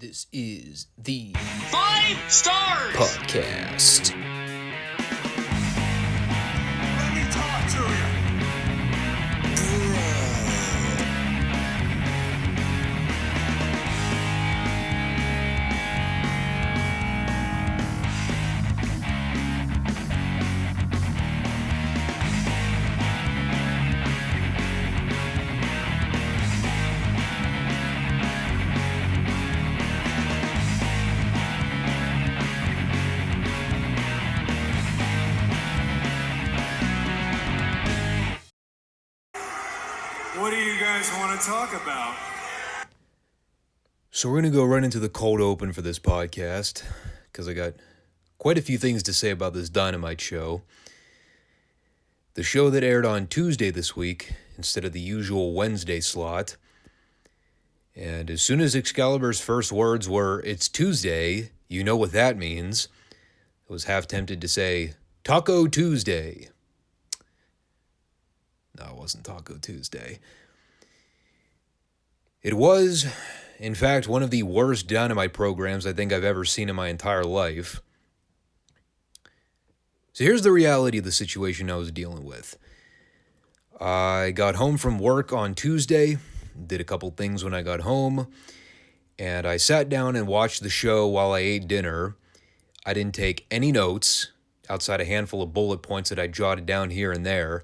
This is the Five Stars Podcast. Let me talk to you. What do you guys want to talk about? So we're going to go right into the cold open for this podcast, because I got quite a few things to say about this Dynamite show. The show that aired on Tuesday this week, instead of the usual Wednesday slot. And as soon as Excalibur's first words were, "It's Tuesday," you know what that means. I was half tempted to say, Taco Tuesday. No, it wasn't Taco Tuesday. It was, in fact, one of the worst Dynamite programs I think I've ever seen in my entire life. So here's the reality of the situation I was dealing with. I got home from work on Tuesday, did a couple things when I got home, and I sat down and watched the show while I ate dinner. I didn't take any notes, outside a handful of bullet points that I jotted down here and there.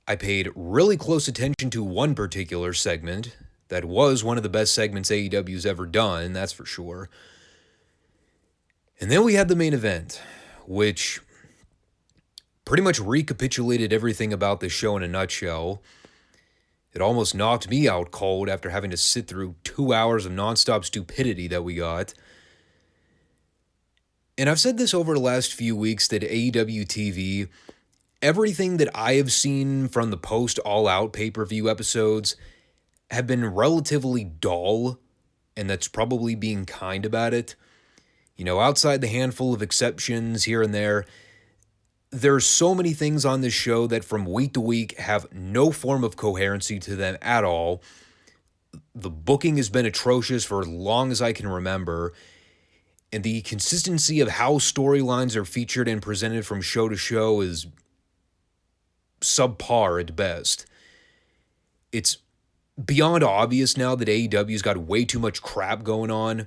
I paid really close attention to one particular segment that was one of the best segments AEW's ever done, that's for sure. And then we had the main event, which pretty much recapitulated everything about this show in a nutshell. It almost knocked me out cold after having to sit through 2 hours of nonstop stupidity that we got. And I've said this over the last few weeks that AEW TV, everything that I have seen from the post All Out pay-per-view episodes have been relatively dull, and that's probably being kind about it. You know, outside the handful of exceptions here and there, there's so many things on this show that from week to week have no form of coherency to them at all. The booking has been atrocious for as long as I can remember, and the consistency of how storylines are featured and presented from show to show is subpar at best. It's beyond obvious now that AEW's got way too much crap going on.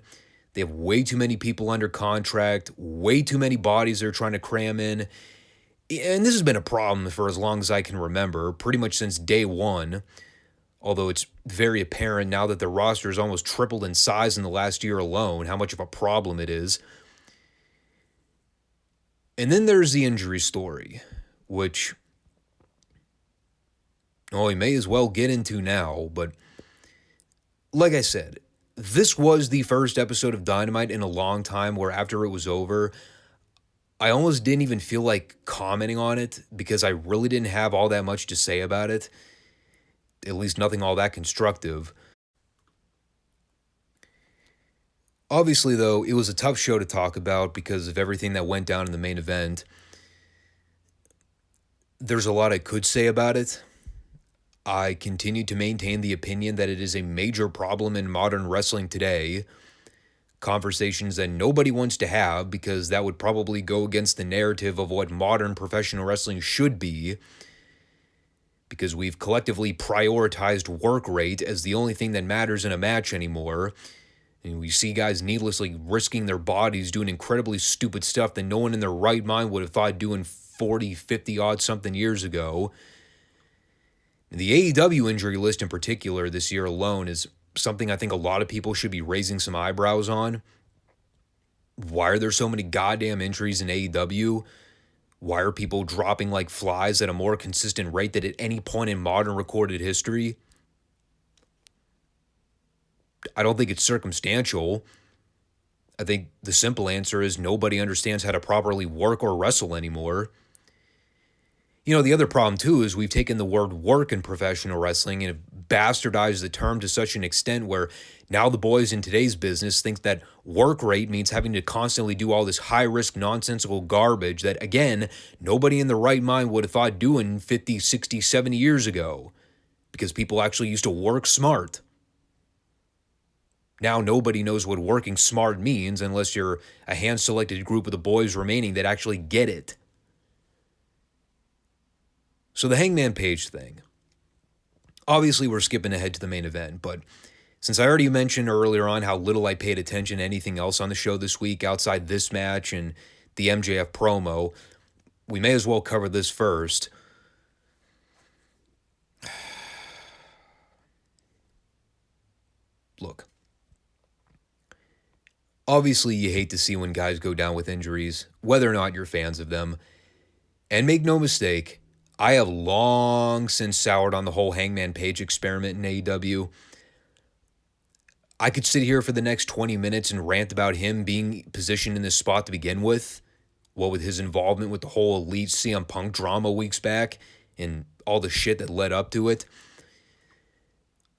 They have way too many people under contract, way too many bodies they're trying to cram in. And this has been a problem for as long as I can remember, pretty much since day one. Although it's very apparent now that the roster has almost tripled in size in the last year alone, how much of a problem it is. And then there's the injury story, which we may as well get into now, but like I said, this was the first episode of Dynamite in a long time where after it was over, I almost didn't even feel like commenting on it because I really didn't have all that much to say about it, at least nothing all that constructive. Obviously, though, it was a tough show to talk about because of everything that went down in the main event. There's a lot I could say about it. I continue to maintain the opinion that it is a major problem in modern wrestling today. Conversations that nobody wants to have because that would probably go against the narrative of what modern professional wrestling should be. Because we've collectively prioritized work rate as the only thing that matters in a match anymore. And we see guys needlessly risking their bodies doing incredibly stupid stuff that no one in their right mind would have thought doing 40, 50 odd something years ago. The AEW injury list in particular this year alone is something I think a lot of people should be raising some eyebrows on. Why are there so many goddamn injuries in AEW? Why are people dropping like flies at a more consistent rate than at any point in modern recorded history? I don't think it's circumstantial. I think the simple answer is nobody understands how to properly work or wrestle anymore. You know, the other problem, too, is we've taken the word work in professional wrestling and have bastardized the term to such an extent where now the boys in today's business think that work rate means having to constantly do all this high-risk, nonsensical garbage that, again, nobody in their right mind would have thought doing 50, 60, 70 years ago because people actually used to work smart. Now nobody knows what working smart means unless you're a hand-selected group of the boys remaining that actually get it. So the Hangman Page thing. Obviously, we're skipping ahead to the main event, but since I already mentioned earlier on how little I paid attention to anything else on the show this week outside this match and the MJF promo, we may as well cover this first. Look, obviously you hate to see when guys go down with injuries, whether or not you're fans of them. And make no mistake, I have long since soured on the whole Hangman Page experiment in AEW. I could sit here for the next 20 minutes and rant about him being positioned in this spot to begin with. What with his involvement with the whole Elite CM Punk drama weeks back and all the shit that led up to it.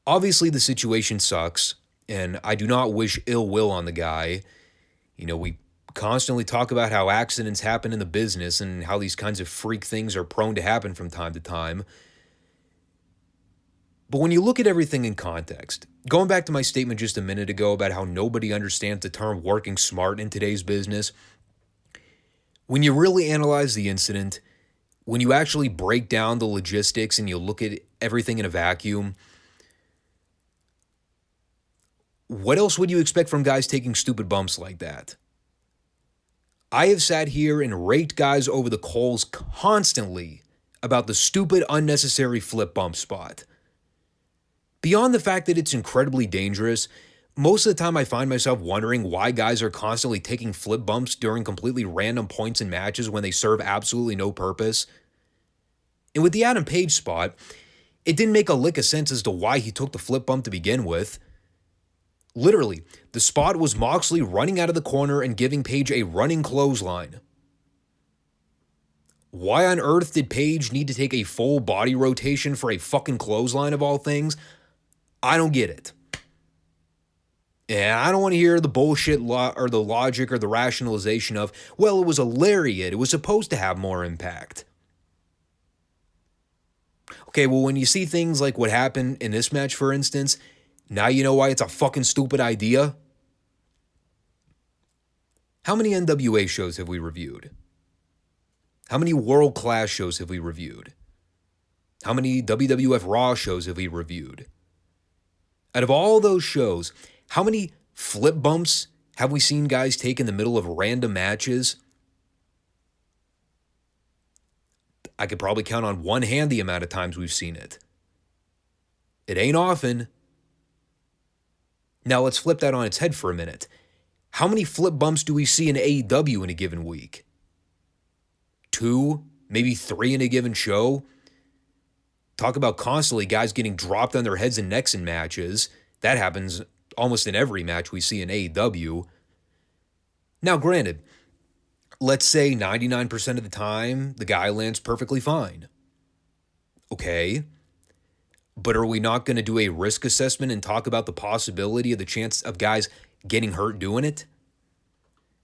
Obviously, the situation sucks, and I do not wish ill will on the guy. You know, we constantly talk about how accidents happen in the business and how these kinds of freak things are prone to happen from time to time. But when you look at everything in context, going back to my statement just a minute ago about how nobody understands the term working smart in today's business, when you really analyze the incident, when you actually break down the logistics and you look at everything in a vacuum, what else would you expect from guys taking stupid bumps like that? I have sat here and raked guys over the coals constantly about the stupid, unnecessary flip bump spot. Beyond the fact that it's incredibly dangerous, most of the time I find myself wondering why guys are constantly taking flip bumps during completely random points in matches when they serve absolutely no purpose. And with the Adam Page spot, it didn't make a lick of sense as to why he took the flip bump to begin with. Literally, the spot was Moxley running out of the corner and giving Page a running clothesline. Why on earth did Page need to take a full body rotation for a fucking clothesline of all things? I don't get it. And I don't want to hear the bullshit or the logic or the rationalization of, well, it was a lariat. It was supposed to have more impact. Okay, well, when you see things like what happened in this match, for instance, now you know why it's a fucking stupid idea? How many NWA shows have we reviewed? How many world-class shows have we reviewed? How many WWF Raw shows have we reviewed? Out of all those shows, how many flip bumps have we seen guys take in the middle of random matches? I could probably count on one hand the amount of times we've seen it. It ain't often. Now let's flip that on its head for a minute. How many flip bumps do we see in AEW in a given week? 2, maybe 3 in a given show? Talk about constantly guys getting dropped on their heads and necks in matches. That happens almost in every match we see in AEW. Now granted, let's say 99% of the time the guy lands perfectly fine. Okay. But are we not going to do a risk assessment and talk about the possibility of the chance of guys getting hurt doing it?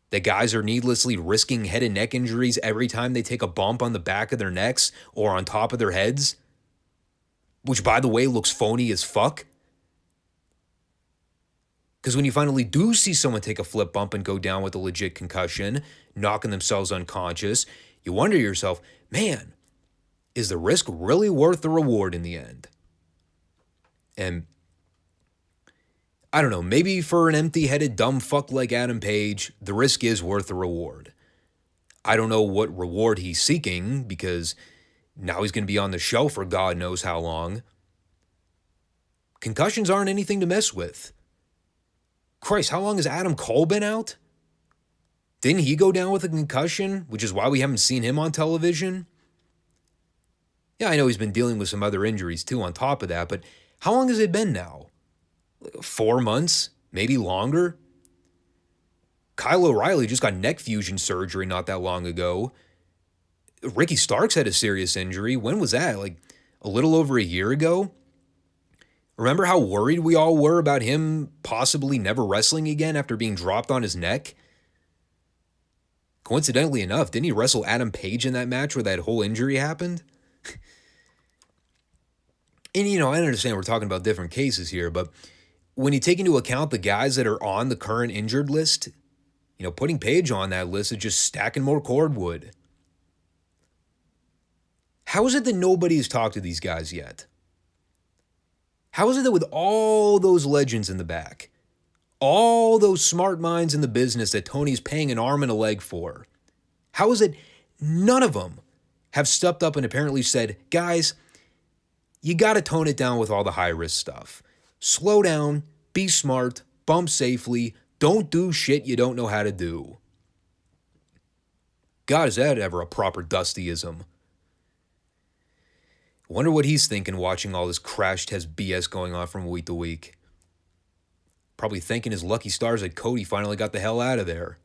That guys are needlessly risking head and neck injuries every time they take a bump on the back of their necks or on top of their heads? Which, by the way, looks phony as fuck. Because when you finally do see someone take a flip bump and go down with a legit concussion, knocking themselves unconscious, you wonder to yourself, man, is the risk really worth the reward in the end? And I don't know, maybe for an empty-headed dumb fuck like Adam Page, the risk is worth the reward. I don't know what reward he's seeking because now he's going to be on the show for God knows how long. Concussions aren't anything to mess with. Christ, how long has Adam Cole been out? Didn't he go down with a concussion, which is why we haven't seen him on television? Yeah, I know he's been dealing with some other injuries too on top of that, but how long has it been now? 4 months? Maybe longer? Kyle O'Reilly just got neck fusion surgery not that long ago. Ricky Starks had a serious injury. When was that? Like a little over a year ago? Remember how worried we all were about him possibly never wrestling again after being dropped on his neck? Coincidentally enough, didn't he wrestle Adam Page in that match where that whole injury happened? And, you know, I understand we're talking about different cases here, but when you take into account the guys that are on the current injured list, putting Page on that list is just stacking more cordwood. How is it that nobody has talked to these guys yet? How is it that with all those legends in the back, all those smart minds in the business that Tony's paying an arm and a leg for, how is it none of them have stepped up and apparently said, guys, you got to tone it down with all the high-risk stuff. Slow down, be smart, bump safely, don't do shit you don't know how to do. God, is that ever a proper Dustyism? Wonder what he's thinking watching all this crash test BS going on from week to week. Probably thanking his lucky stars that Cody finally got the hell out of there.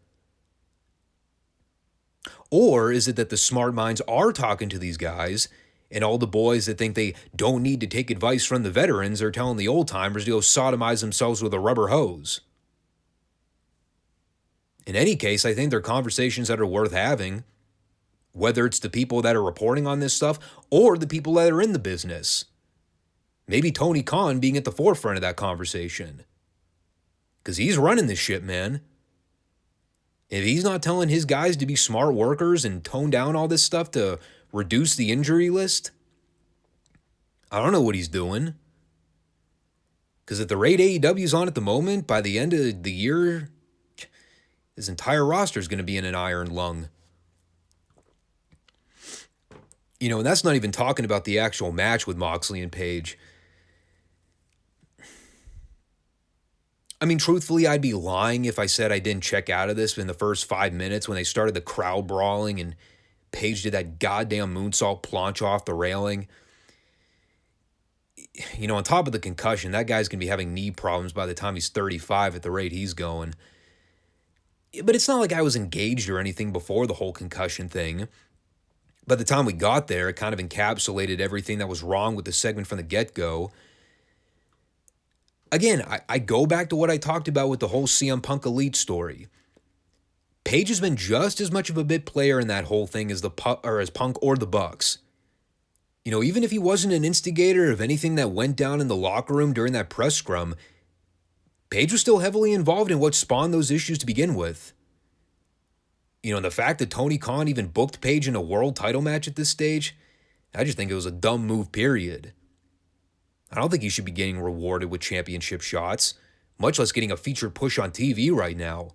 Or is it that the smart minds are talking to these guys, and all the boys that think they don't need to take advice from the veterans are telling the old-timers to go sodomize themselves with a rubber hose? In any case, I think they're conversations that are worth having, whether it's the people that are reporting on this stuff or the people that are in the business. Maybe Tony Khan being at the forefront of that conversation. Because he's running this shit, man. If he's not telling his guys to be smart workers and tone down all this stuff to reduce the injury list, I don't know what he's doing. Because at the rate AEW's on at the moment, by the end of the year, his entire roster is going to be in an iron lung. And that's not even talking about the actual match with Moxley and Page. I mean, truthfully, I'd be lying if I said I didn't check out of this in the first 5 minutes when they started the crowd brawling and Page did that goddamn moonsault planche off the railing. On top of the concussion, that guy's going to be having knee problems by the time he's 35 at the rate he's going. But it's not like I was engaged or anything before the whole concussion thing. By the time we got there, it kind of encapsulated everything that was wrong with the segment from the get-go. Again, I go back to what I talked about with the whole CM Punk Elite story. Page has been just as much of a bit player in that whole thing as Punk or the Bucks. Even if he wasn't an instigator of anything that went down in the locker room during that press scrum, Page was still heavily involved in what spawned those issues to begin with. And the fact that Tony Khan even booked Page in a world title match at this stage, I just think it was a dumb move, period. I don't think he should be getting rewarded with championship shots, much less getting a featured push on TV right now.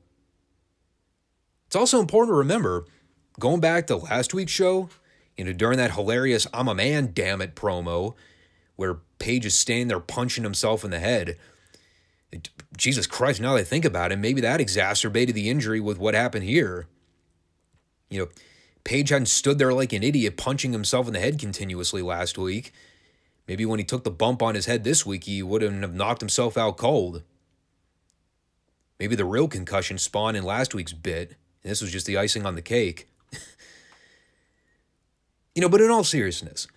It's also important to remember, going back to last week's show, during that hilarious "I'm a man, damn it" promo, where Page is standing there punching himself in the head. Jesus Christ, now that I think about it, maybe that exacerbated the injury with what happened here. Page hadn't stood there like an idiot punching himself in the head continuously last week. Maybe when he took the bump on his head this week, he wouldn't have knocked himself out cold. Maybe the real concussion spawned in last week's bit, and this was just the icing on the cake. But in all seriousness,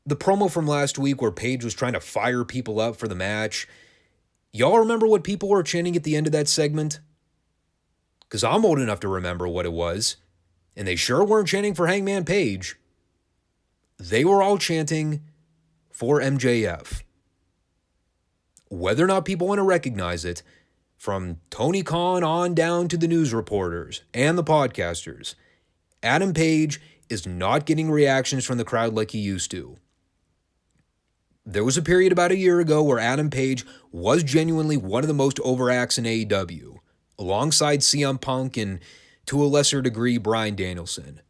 the promo from last week where Page was trying to fire people up for the match, y'all remember what people were chanting at the end of that segment? Because I'm old enough to remember what it was, and they sure weren't chanting for Hangman Page. They were all chanting for MJF. Whether or not people want to recognize it, from Tony Khan on down to the news reporters and the podcasters, Adam Page is not getting reactions from the crowd like he used to. There was a period about a year ago where Adam Page was genuinely one of the most over acts in AEW, alongside CM Punk and, to a lesser degree, Bryan Danielson.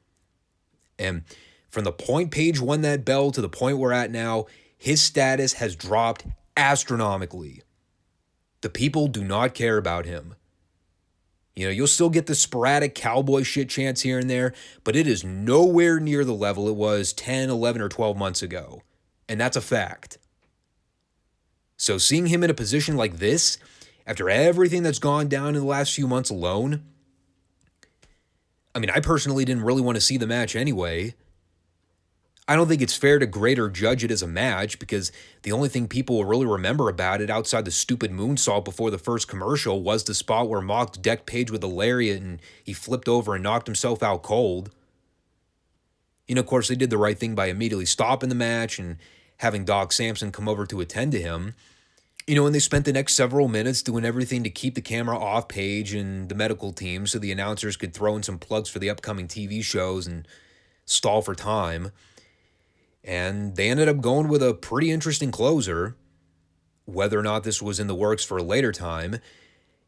And from the point Page won that belt to the point we're at now, his status has dropped astronomically. The people do not care about him. You'll still get the sporadic cowboy shit chants here and there, but it is nowhere near the level it was 10, 11, or 12 months ago. And that's a fact. So seeing him in a position like this, after everything that's gone down in the last few months alone, I personally didn't really want to see the match anyway. I don't think it's fair to grade or judge it as a match because the only thing people will really remember about it outside the stupid moonsault before the first commercial was the spot where Mox decked Page with a lariat and he flipped over and knocked himself out cold. Of course, they did the right thing by immediately stopping the match and having Doc Samson come over to attend to him. And they spent the next several minutes doing everything to keep the camera off Paige and the medical team so the announcers could throw in some plugs for the upcoming TV shows and stall for time. And they ended up going with a pretty interesting closer. Whether or not this was in the works for a later time,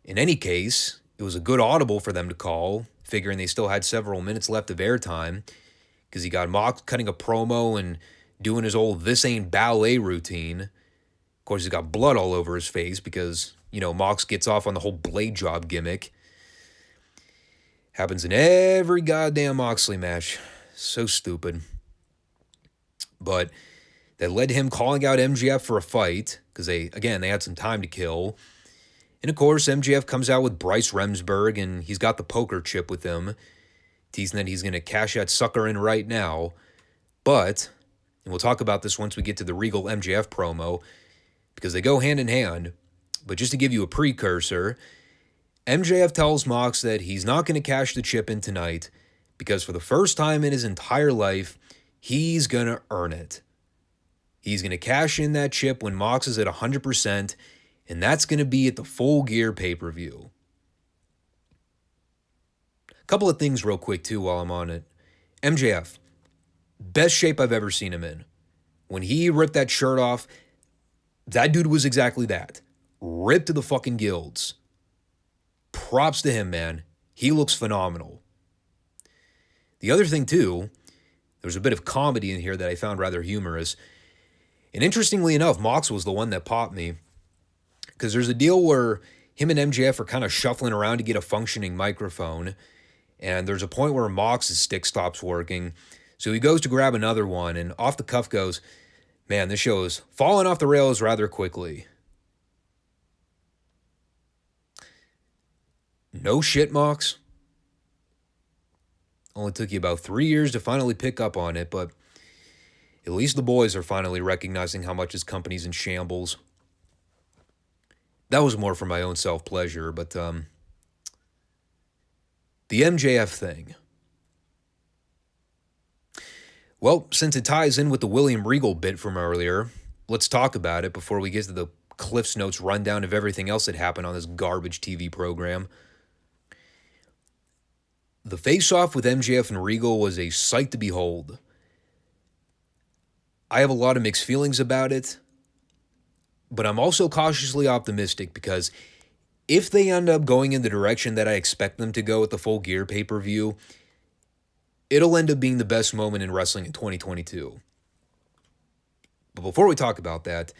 in any case, it was a good audible for them to call, figuring they still had several minutes left of airtime, because he got Mox cutting a promo and doing his old "this ain't ballet" routine. Of course, he's got blood all over his face because, Mox gets off on the whole blade job gimmick. Happens in every goddamn Moxley match. So stupid. But that led to him calling out MJF for a fight, because they had some time to kill. And of course, MJF comes out with Bryce Remsburg, and he's got the poker chip with him, teasing that he's going to cash that sucker in right now. But, and we'll talk about this once we get to the Regal MJF promo, because they go hand in hand. But just to give you a precursor, MJF tells Mox that he's not going to cash the chip in tonight, because for the first time in his entire life, he's going to earn it. He's going to cash in that chip when Mox is at 100%, and that's going to be at the Full Gear pay-per-view. A couple of things real quick, too, while I'm on it. MJF, best shape I've ever seen him in. When he ripped that shirt off, that dude was exactly that. Ripped to the fucking gills. Props to him, man. He looks phenomenal. The other thing, too, there's a bit of comedy in here that I found rather humorous. And interestingly enough, Mox was the one that popped me. Because there's a deal where him and MJF are kind of shuffling around to get a functioning microphone. And there's a point where Mox's stick stops working. So he goes to grab another one and off the cuff goes, "Man, this show is falling off the rails rather quickly." No shit, Mox. Only took you about 3 years to finally pick up on it, but at least the boys are finally recognizing how much his company's in shambles. That was more for my own self-pleasure, but the MJF thing. Well, since it ties in with the William Regal bit from earlier, let's talk about it before we get to the Cliff's Notes rundown of everything else that happened on this garbage TV program. The face-off with MJF and Regal was a sight to behold. I have a lot of mixed feelings about it, but I'm also cautiously optimistic because if they end up going in the direction that I expect them to go at the Full Gear pay-per-view, it'll end up being the best moment in wrestling in 2022. But before we talk about that,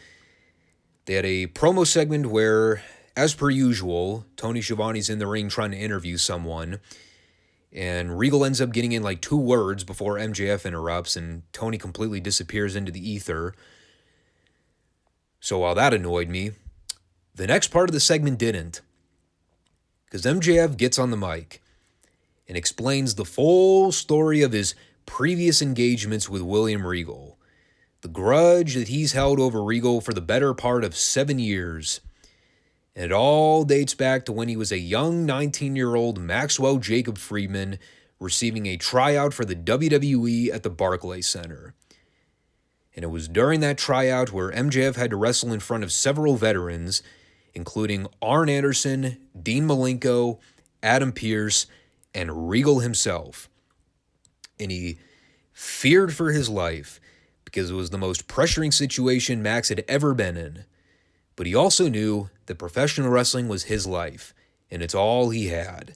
they had a promo segment where, as per usual, Tony Schiavone's in the ring trying to interview someone, and Regal ends up getting in like 2 words before MJF interrupts, and Tony completely disappears into the ether. So while that annoyed me, the next part of the segment didn't. Because MJF gets on the mic and explains the full story of his previous engagements with William Regal. The grudge that he's held over Regal for the better part of 7 years. And it all dates back to when he was a young 19-year-old Maxwell Jacob Friedman receiving a tryout for the WWE at the Barclays Center. And it was during that tryout where MJF had to wrestle in front of several veterans, including Arn Anderson, Dean Malenko, Adam Pearce, and Regal himself. And he feared for his life because it was the most pressuring situation Max had ever been in. But he also knew that professional wrestling was his life, and it's all he had.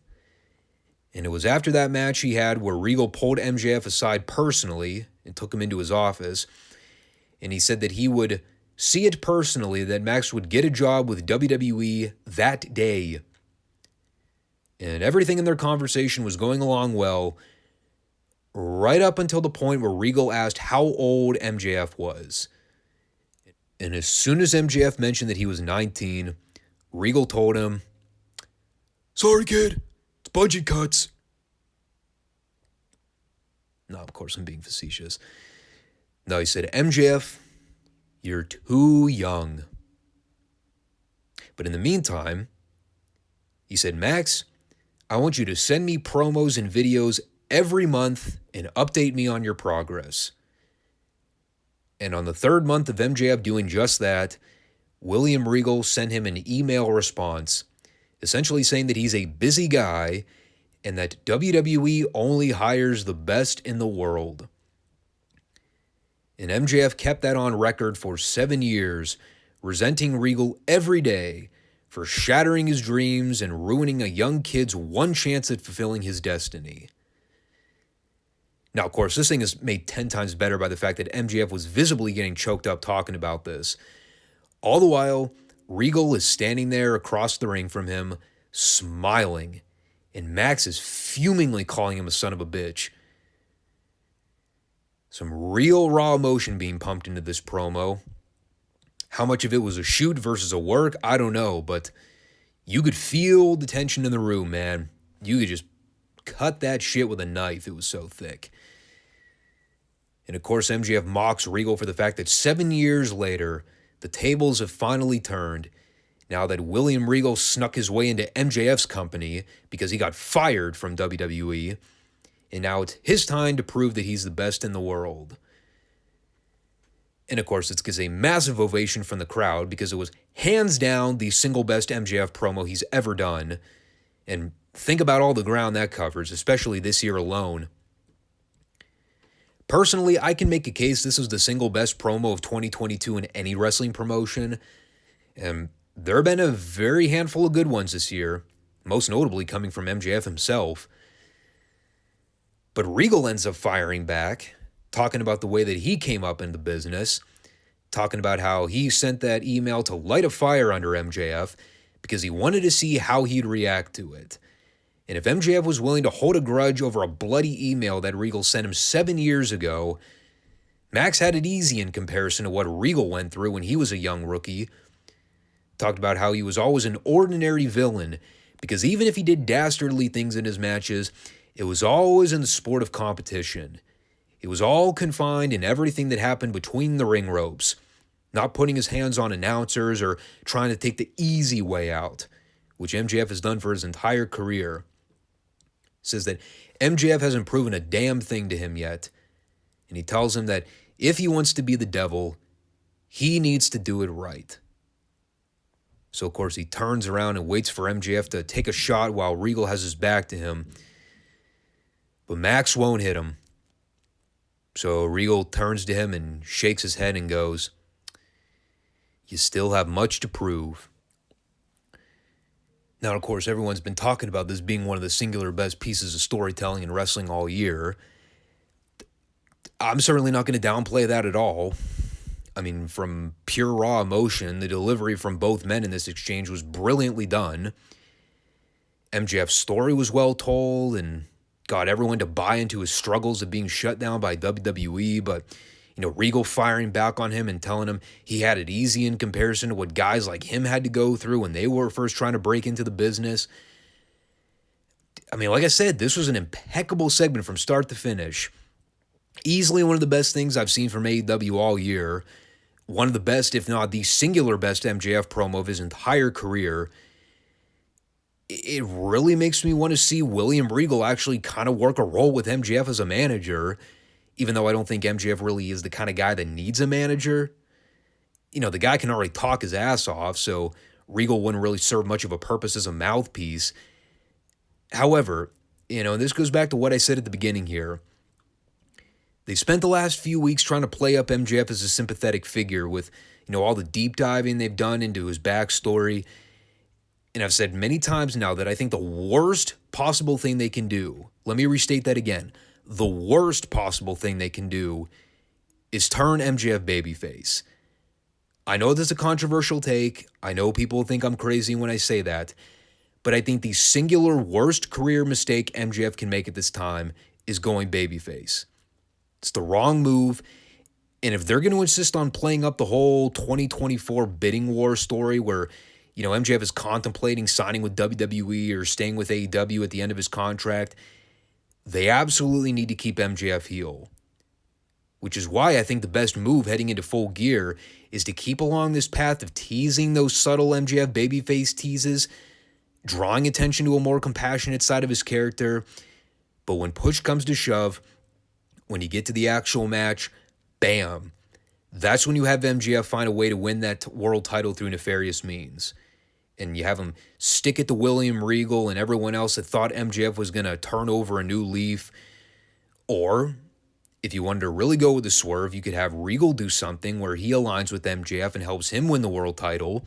And it was after that match he had where Regal pulled MJF aside personally and took him into his office, and he said that he would see it personally that Max would get a job with WWE that day. And everything in their conversation was going along well, right up until the point where Regal asked how old MJF was. And as soon as MJF mentioned that he was 19, Regal told him, "Sorry, kid, it's budget cuts." No, of course I'm being facetious. No, he said, "MJF, you're too young." But in the meantime, he said, "Max, I want you to send me promos and videos every month and update me on your progress." And on the 3rd month of MJF doing just that, William Regal sent him an email response essentially saying that he's a busy guy and that WWE only hires the best in the world. And MJF kept that on record for 7 years, resenting Regal every day for shattering his dreams and ruining a young kid's one chance at fulfilling his destiny. Now, of course, this thing is made 10 times better by the fact that MJF was visibly getting choked up talking about this. All the while, Regal is standing there across the ring from him, smiling, and Max is fumingly calling him a son of a bitch. Some real raw emotion being pumped into this promo. How much of it was a shoot versus a work, I don't know, but you could feel the tension in the room, man. You could just cut that shit with a knife. It was so thick. And of course, MJF mocks Regal for the fact that 7 years later, the tables have finally turned now that William Regal snuck his way into MJF's company because he got fired from WWE, and now it's his time to prove that he's the best in the world. And of course, it gets a massive ovation from the crowd because it was hands down the single best MJF promo he's ever done. And think about all the ground that covers, especially this year alone. Personally, I can make a case this was the single best promo of 2022 in any wrestling promotion. And there have been a very handful of good ones this year, most notably coming from MJF himself. But Regal ends up firing back, talking about the way that he came up in the business, talking about how he sent that email to light a fire under MJF because he wanted to see how he'd react to it. And if MJF was willing to hold a grudge over a bloody email that Regal sent him 7 years ago, Max had it easy in comparison to what Regal went through when he was a young rookie. Talked about how he was always an ordinary villain because even if he did dastardly things in his matches, it was always in the sport of competition. It was all confined in everything that happened between the ring ropes, not putting his hands on announcers or trying to take the easy way out, which MJF has done for his entire career. Says that MJF hasn't proven a damn thing to him yet, and he tells him that if he wants to be the devil, he needs to do it right. So, of course, he turns around and waits for MJF to take a shot while Regal has his back to him. But Max won't hit him. So Regal turns to him and shakes his head and goes, "You still have much to prove." Now, of course, everyone's been talking about this being one of the singular best pieces of storytelling in wrestling all year. I'm certainly not going to downplay that at all. I mean, from pure raw emotion, the delivery from both men in this exchange was brilliantly done. MJF's story was well told and got everyone to buy into his struggles of being shut down by WWE, but Regal firing back on him and telling him he had it easy in comparison to what guys like him had to go through when they were first trying to break into the business. I mean, like I said, this was an impeccable segment from start to finish. Easily one of the best things I've seen from AEW all year. One of the best, if not the singular best MJF promo of his entire career. It really makes me want to see William Regal actually kind of work a role with MJF as a manager, even though I don't think MJF really is the kind of guy that needs a manager. The guy can already talk his ass off, so Regal wouldn't really serve much of a purpose as a mouthpiece. However, and this goes back to what I said at the beginning here, they spent the last few weeks trying to play up MJF as a sympathetic figure with, all the deep diving they've done into his backstory. And I've said many times now that I think the worst possible thing they can do, let me restate that again, the worst possible thing they can do is turn MJF babyface. I know this is a controversial take. I know people think I'm crazy when I say that. But I think the singular worst career mistake MJF can make at this time is going babyface. It's the wrong move. And if they're going to insist on playing up the whole 2024 bidding war story where, MJF is contemplating signing with WWE or staying with AEW at the end of his contract, they absolutely need to keep MJF heel. Which is why I think the best move heading into Full Gear is to keep along this path of teasing those subtle MJF babyface teases, drawing attention to a more compassionate side of his character. But when push comes to shove, when you get to the actual match, bam, That's when you have MJF find a way to win that world title through nefarious means. And you have him stick it to William Regal and everyone else that thought MJF was going to turn over a new leaf. Or, if you wanted to really go with the swerve, you could have Regal do something where he aligns with MJF and helps him win the world title.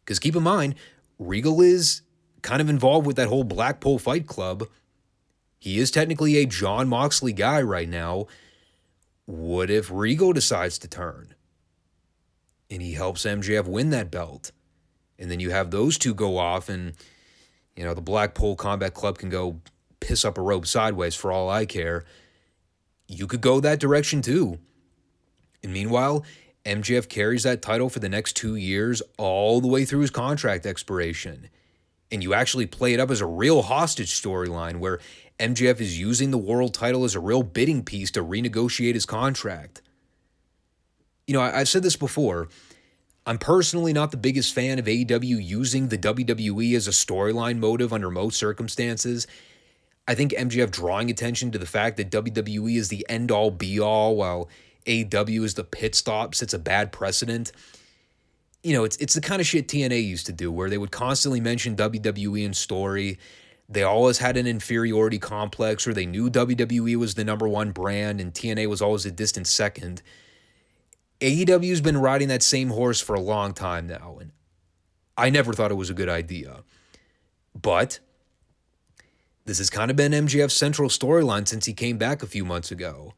Because keep in mind, Regal is kind of involved with that whole Blackpool Fight Club. He is technically a Jon Moxley guy right now. What if Regal decides to turn? And he helps MJF win that belt. And then you have those two go off and, the Blackpool Combat Club can go piss up a rope sideways for all I care. You could go that direction too. And meanwhile, MJF carries that title for the next 2 years all the way through his contract expiration. And you actually play it up as a real hostage storyline where MJF is using the world title as a real bidding piece to renegotiate his contract. I've said this before. I'm personally not the biggest fan of AEW using the WWE as a storyline motive under most circumstances. I think MJF drawing attention to the fact that WWE is the end-all be-all while AEW is the pit stop sets a bad precedent. It's the kind of shit TNA used to do where they would constantly mention WWE in story. They always had an inferiority complex or they knew WWE was the number one brand and TNA was always a distant second. AEW's been riding that same horse for a long time now, and I never thought it was a good idea. But this has kind of been MJF's central storyline since he came back a few months ago.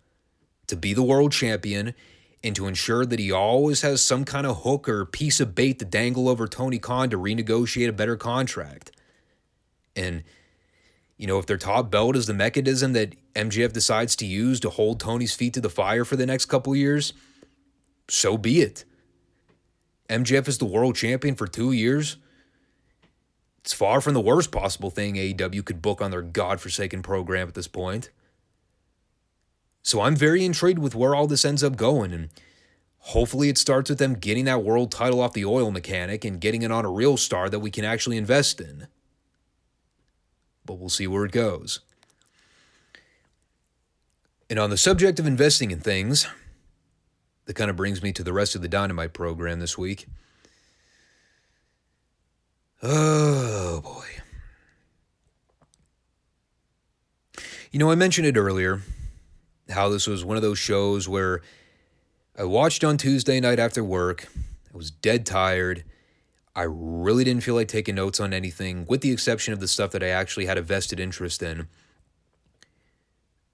To be the world champion and to ensure that he always has some kind of hook or piece of bait to dangle over Tony Khan to renegotiate a better contract. And, if their top belt is the mechanism that MJF decides to use to hold Tony's feet to the fire for the next couple years, so be it. MJF is the world champion for 2 years. It's far from the worst possible thing AEW could book on their godforsaken program at this point. So I'm very intrigued with where all this ends up going, and hopefully it starts with them getting that world title off the oil mechanic and getting it on a real star that we can actually invest in. But we'll see where it goes. And on the subject of investing in things, that kind of brings me to the rest of the Dynamite program this week. Oh, boy. I mentioned it earlier, how this was one of those shows where I watched on Tuesday night after work. I was dead tired. I really didn't feel like taking notes on anything, with the exception of the stuff that I actually had a vested interest in.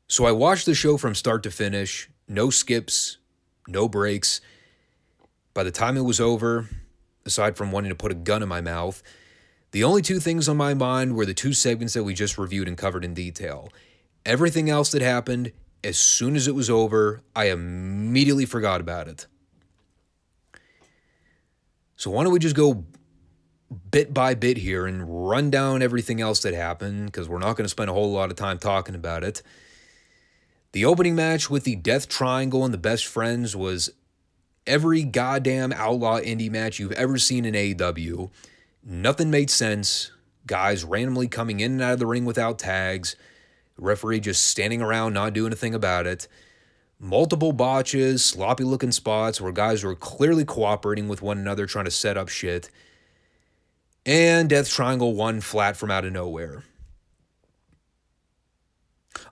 So I watched the show from start to finish, no skips, no breaks. By the time it was over, aside from wanting to put a gun in my mouth, the only two things on my mind were the two segments that we just reviewed and covered in detail. Everything else that happened, as soon as it was over, I immediately forgot about it. So why don't we just go bit by bit here and run down everything else that happened, because we're not going to spend a whole lot of time talking about it. The opening match with the Death Triangle and the Best Friends was every goddamn outlaw indie match you've ever seen in AEW. Nothing made sense. Guys randomly coming in and out of the ring without tags. Referee just standing around not doing a thing about it. Multiple botches, sloppy looking spots where guys were clearly cooperating with one another trying to set up shit. And Death Triangle won flat from out of nowhere.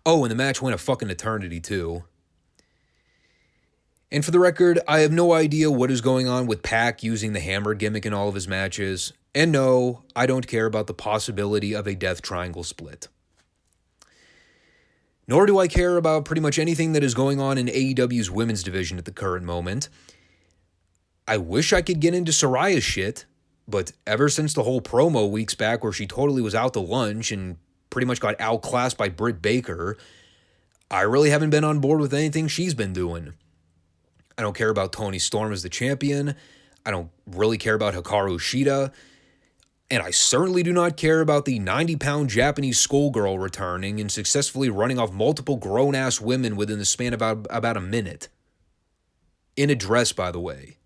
Oh, and the match went a fucking eternity too. And for the record, I have no idea what is going on with Pac using the hammer gimmick in all of his matches. And no, I don't care about the possibility of a Death Triangle split. Nor do I care about pretty much anything that is going on in AEW's women's division at the current moment. I wish I could get into Soraya's shit, but ever since the whole promo weeks back where she totally was out to lunch and pretty much got outclassed by Britt Baker, I really haven't been on board with anything she's been doing. I don't care about Toni Storm as the champion. I don't really care about Hikaru Shida. And I certainly do not care about the 90-pound Japanese schoolgirl returning and successfully running off multiple grown-ass women within the span of about a minute. In a dress, by the way.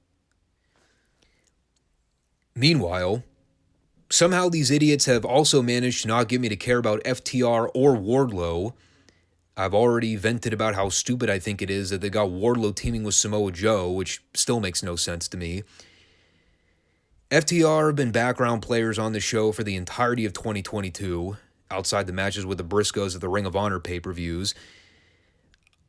Meanwhile, somehow these idiots have also managed to not get me to care about FTR or Wardlow, I've already vented about how stupid I think it is that they got Wardlow teaming with Samoa Joe, which still makes no sense to me. FTR have been background players on the show for the entirety of 2022, outside the matches with the Briscoes at the Ring of Honor pay-per-views.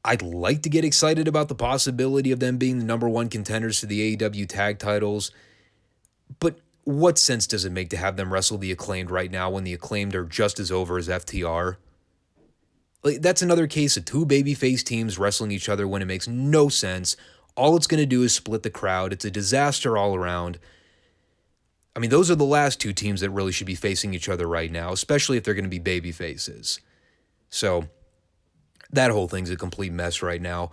I'd like to get excited about the possibility of them being the number one contenders to the AEW tag titles, but what sense does it make to have them wrestle the Acclaimed right now when the Acclaimed are just as over as FTR? That's another case of two babyface teams wrestling each other when it makes no sense. All it's going to do is split the crowd. It's a disaster all around. I mean, those are the last two teams that really should be facing each other right now, especially if they're going to be baby faces. So, that whole thing's a complete mess right now.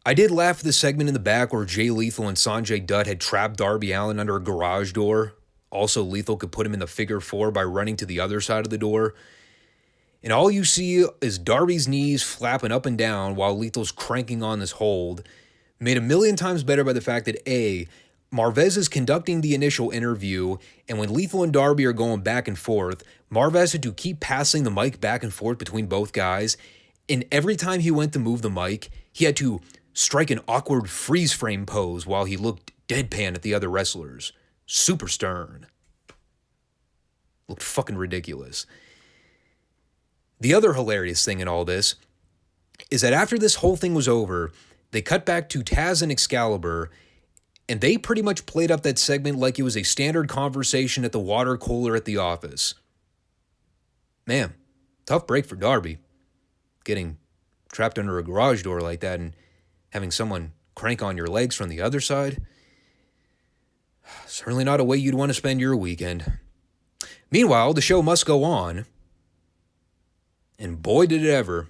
I did laugh at the segment in the back where Jay Lethal and Sanjay Dutt had trapped Darby Allin under a garage door. Also, Lethal could put him in the figure four by running to the other side of the door. And all you see is Darby's knees flapping up and down while Lethal's cranking on this hold. Made a million times better by the fact that A, Marvez is conducting the initial interview, and when Lethal and Darby are going back and forth, Marvez had to keep passing the mic back and forth between both guys, and every time he went to move the mic, he had to strike an awkward freeze frame pose while he looked deadpan at the other wrestlers. Super stern. Looked fucking ridiculous. The other hilarious thing in all this is that after this whole thing was over, they cut back to Taz and Excalibur, and they pretty much played up that segment like it was a standard conversation at the water cooler at the office. Man, tough break for Darby. Getting trapped under a garage door like that and having someone crank on your legs from the other side. Certainly not a way you'd want to spend your weekend. Meanwhile, the show must go on. And boy, did it ever.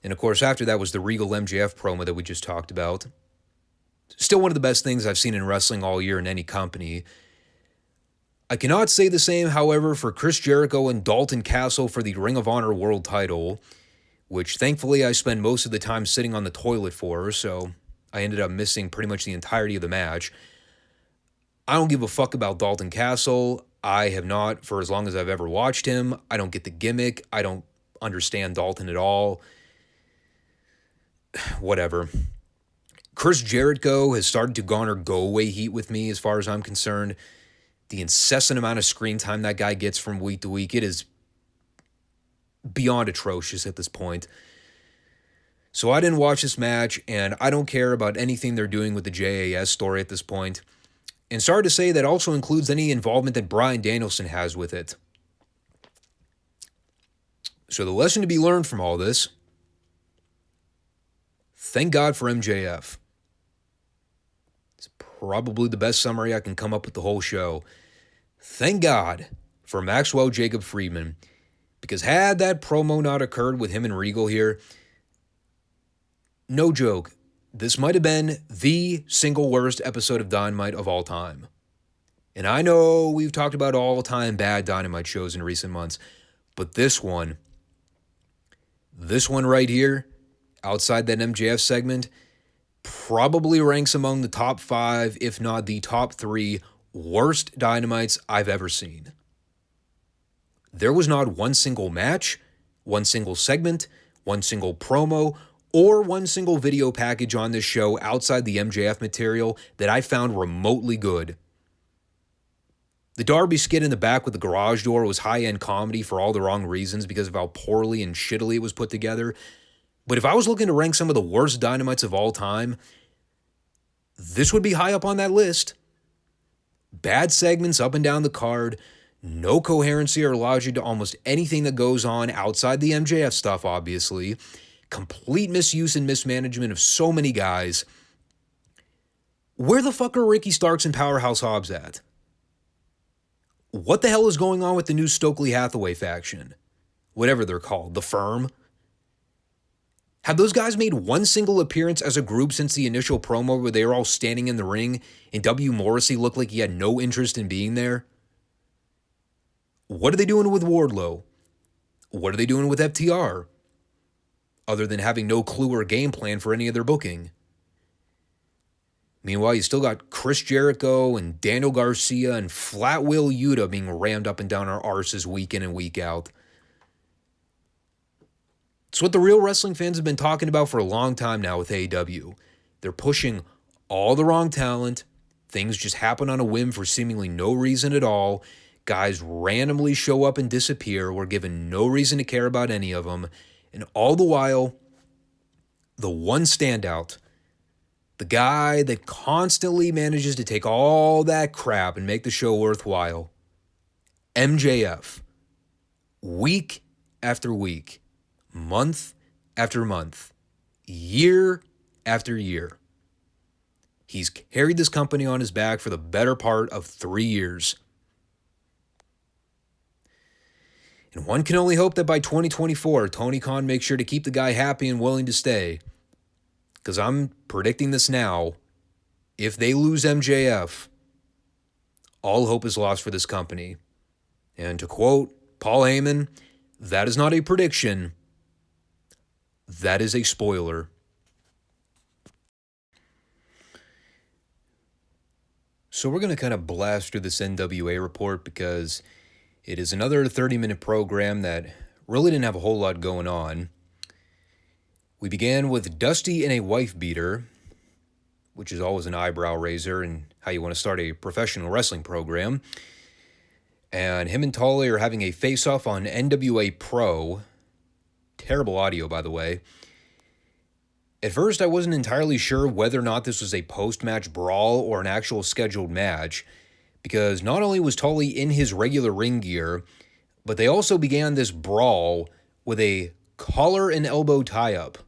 And of course, after that was the Regal MJF promo that we just talked about. Still one of the best things I've seen in wrestling all year in any company. I cannot say the same, however, for Chris Jericho and Dalton Castle for the Ring of Honor World title, which thankfully I spend most of the time sitting on the toilet for, so I ended up missing pretty much the entirety of the match. I don't give a fuck about Dalton Castle. I have not for as long as I've ever watched him. I don't get the gimmick. I don't understand Dalton at all. Whatever. Chris Jericho has started to garner go-away heat with me as far as I'm concerned. The incessant amount of screen time that guy gets from week to week, it is beyond atrocious at this point. So I didn't watch this match, and I don't care about anything they're doing with the JAS story at this point. And sorry to say that also includes any involvement that Bryan Danielson has with it. So the lesson to be learned from all this, thank God for MJF. It's probably the best summary I can come up with the whole show. Thank God for Maxwell Jacob Friedman, because had that promo not occurred with him and Regal here, no joke, this might have been the single worst episode of Dynamite of all time. And I know we've talked about all-time bad Dynamite shows in recent months, but this one right here, outside that MJF segment, probably ranks among the top 5, if not the top 3, worst Dynamites I've ever seen. There was not one single match, one single segment, one single promo, or one single video package on this show outside the MJF material that I found remotely good. The Darby skit in the back with the garage door was high-end comedy for all the wrong reasons because of how poorly and shittily it was put together. But if I was looking to rank some of the worst Dynamites of all time, this would be high up on that list. Bad segments up and down the card, no coherency or logic to almost anything that goes on outside the MJF stuff, obviously. Complete misuse and mismanagement of so many guys. Where the fuck are Ricky Starks and Powerhouse Hobbs at? What the hell is going on with the new Stokely Hathaway faction? Whatever they're called, the Firm. Have those guys made one single appearance as a group since the initial promo where they were all standing in the ring and W. Morrissey looked like he had no interest in being there? What are they doing with Wardlow? What are they doing with FTR? Other than having no clue or game plan for any of their booking. Meanwhile, you still got Chris Jericho and Daniel Garcia and Flat Will Yuta being rammed up and down our arses week in and week out. It's what the real wrestling fans have been talking about for a long time now with AEW. They're pushing all the wrong talent. Things just happen on a whim for seemingly no reason at all. Guys randomly show up and disappear. We're given no reason to care about any of them. And all the while, the one standout, the guy that constantly manages to take all that crap and make the show worthwhile, MJF, week after week, month after month, year after year. He's carried this company on his back for the better part of 3 years. And one can only hope that by 2024, Tony Khan makes sure to keep the guy happy and willing to stay. Because I'm predicting this now. If they lose MJF, all hope is lost for this company. And to quote Paul Heyman, that is not a prediction. That is a spoiler. So we're going to kind of blast through this NWA report because it is another 30-minute program that really didn't have a whole lot going on. We began with Dusty in a wife beater, which is always an eyebrow raiser and how you want to start a professional wrestling program. And him and Tully are having a face-off on NWA Pro. Terrible audio, by the way. At first, I wasn't entirely sure whether or not this was a post-match brawl or an actual scheduled match, because not only was Tully in his regular ring gear, but they also began this brawl with a collar and elbow tie-up,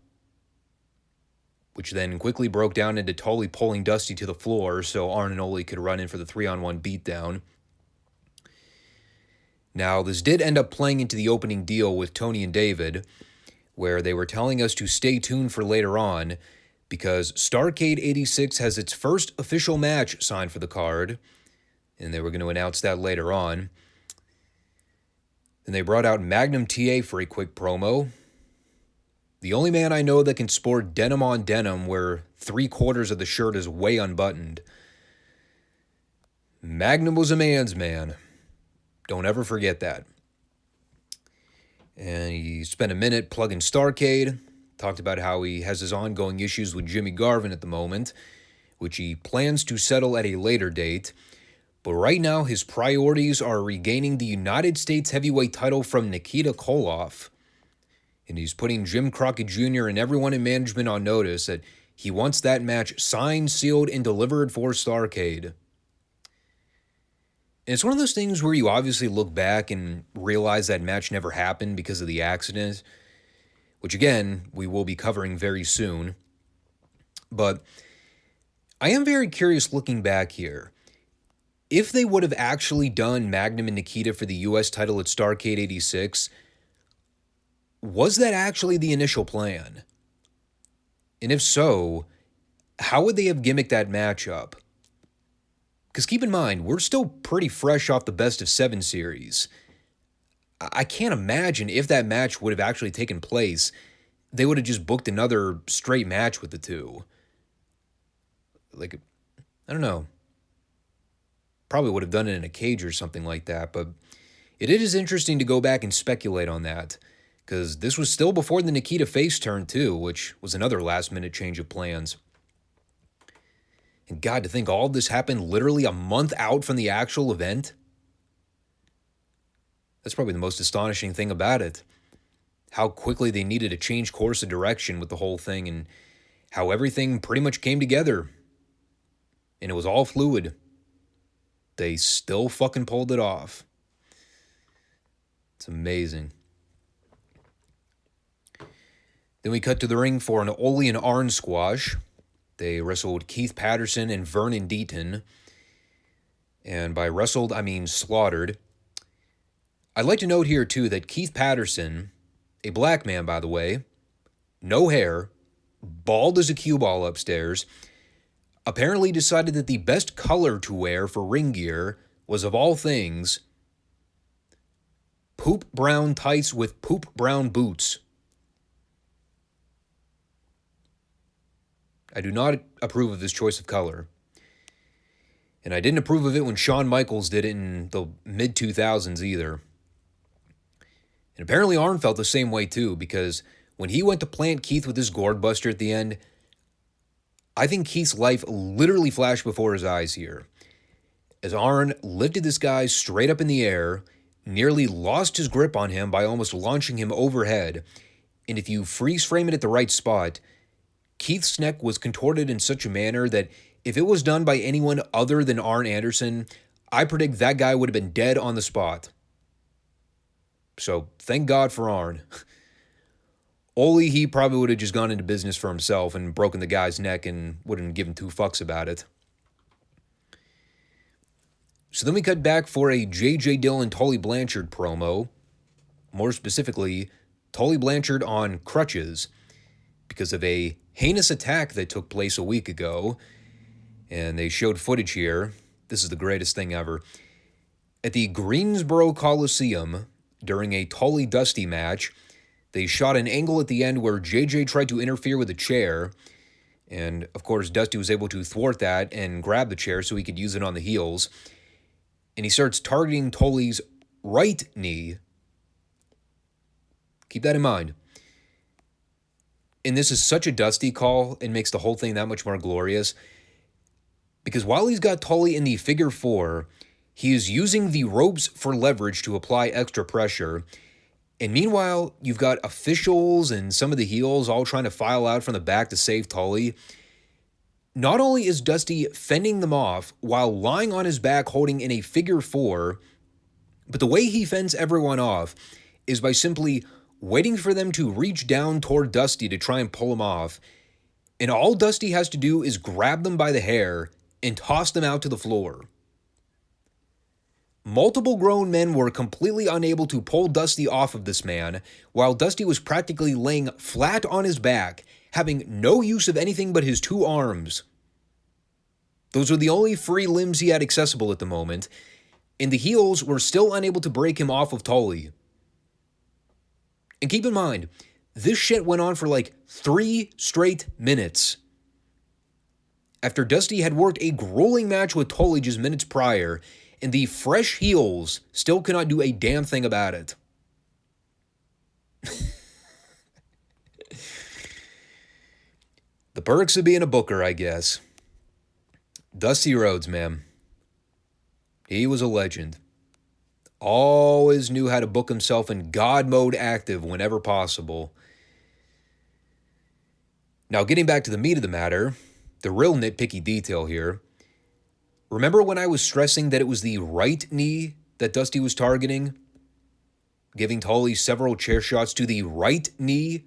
which then quickly broke down into Tully pulling Dusty to the floor so Arn and Ole could run in for the 3-on-1 beatdown. Now, this did end up playing into the opening deal with Tony and David, where they were telling us to stay tuned for later on because Starrcade 86 has its first official match signed for the card, and they were going to announce that later on. Then they brought out Magnum TA for a quick promo. The only man I know that can sport denim on denim where 3/4 of the shirt is way unbuttoned. Magnum was a man's man. Don't ever forget that. And he spent a minute plugging Starrcade, talked about how he has his ongoing issues with Jimmy Garvin at the moment, which he plans to settle at a later date. But right now, his priorities are regaining the United States heavyweight title from Nikita Koloff. And he's putting Jim Crockett Jr. and everyone in management on notice that he wants that match signed, sealed, and delivered for Starrcade. And it's one of those things where you obviously look back and realize that match never happened because of the accident, which again, we will be covering very soon. But I am very curious looking back here. If they would have actually done Magnum and Nikita for the U.S. title at Starrcade 86, was that actually the initial plan? And if so, how would they have gimmicked that matchup? Because keep in mind, we're still pretty fresh off the Best of 7 series. I can't imagine if that match would have actually taken place, they would have just booked another straight match with the two. Like, I don't know. Probably would have done it in a cage or something like that, but it is interesting to go back and speculate on that, because this was still before the Nikita face turn too, which was another last-minute change of plans. And God, to think all of this happened literally a month out from the actual event? That's probably the most astonishing thing about it. How quickly they needed to change course of direction with the whole thing and how everything pretty much came together. And it was all fluid. They still fucking pulled it off. It's amazing. Then we cut to the ring for an Ole and Arn squash. They wrestled Keith Patterson and Vernon Deaton. And by wrestled, I mean slaughtered. I'd like to note here, too, that Keith Patterson, a black man, by the way, no hair, bald as a cue ball upstairs, apparently decided that the best color to wear for ring gear was, of all things, poop brown tights with poop brown boots. I do not approve of his choice of color. And I didn't approve of it when Shawn Michaels did it in the mid-2000s either. And apparently Arn felt the same way too, because when he went to plant Keith with his gourd buster at the end, I think Keith's life literally flashed before his eyes here. As Arn lifted this guy straight up in the air, nearly lost his grip on him by almost launching him overhead, and if you freeze frame it at the right spot, Keith's neck was contorted in such a manner that if it was done by anyone other than Arn Anderson, I predict that guy would have been dead on the spot. So thank God for Arn. Ole, he probably would have just gone into business for himself and broken the guy's neck and wouldn't given two fucks about it. So then we cut back for a J.J. Dillon Tully Blanchard promo. More specifically, Tully Blanchard on crutches because of a heinous attack that took place a week ago. And they showed footage here. This is the greatest thing ever. At the Greensboro Coliseum, during a Tully Dusty match, they shot an angle at the end where JJ tried to interfere with a chair. And, of course, Dusty was able to thwart that and grab the chair so he could use it on the heels. And he starts targeting Tully's right knee. Keep that in mind. And this is such a Dusty call, it makes the whole thing that much more glorious. Because while he's got Tully in the figure four, he is using the ropes for leverage to apply extra pressure. And meanwhile, you've got officials and some of the heels all trying to file out from the back to save Tully. Not only is Dusty fending them off while lying on his back holding in a figure four, but the way he fends everyone off is by simply waiting for them to reach down toward Dusty to try and pull him off. And all Dusty has to do is grab them by the hair and toss them out to the floor. Multiple grown men were completely unable to pull Dusty off of this man, while Dusty was practically laying flat on his back, having no use of anything but his two arms. Those were the only free limbs he had accessible at the moment, and the heels were still unable to break him off of Tully. And keep in mind, this shit went on for like 3 straight minutes. After Dusty had worked a grueling match with Tully just minutes prior, and the fresh heels still cannot do a damn thing about it. The perks of being a booker, I guess. Dusty Rhodes, man. He was a legend. Always knew how to book himself in God mode active whenever possible. Now, getting back to the meat of the matter, the real nitpicky detail here. Remember when I was stressing that it was the right knee that Dusty was targeting? Giving Tully several chair shots to the right knee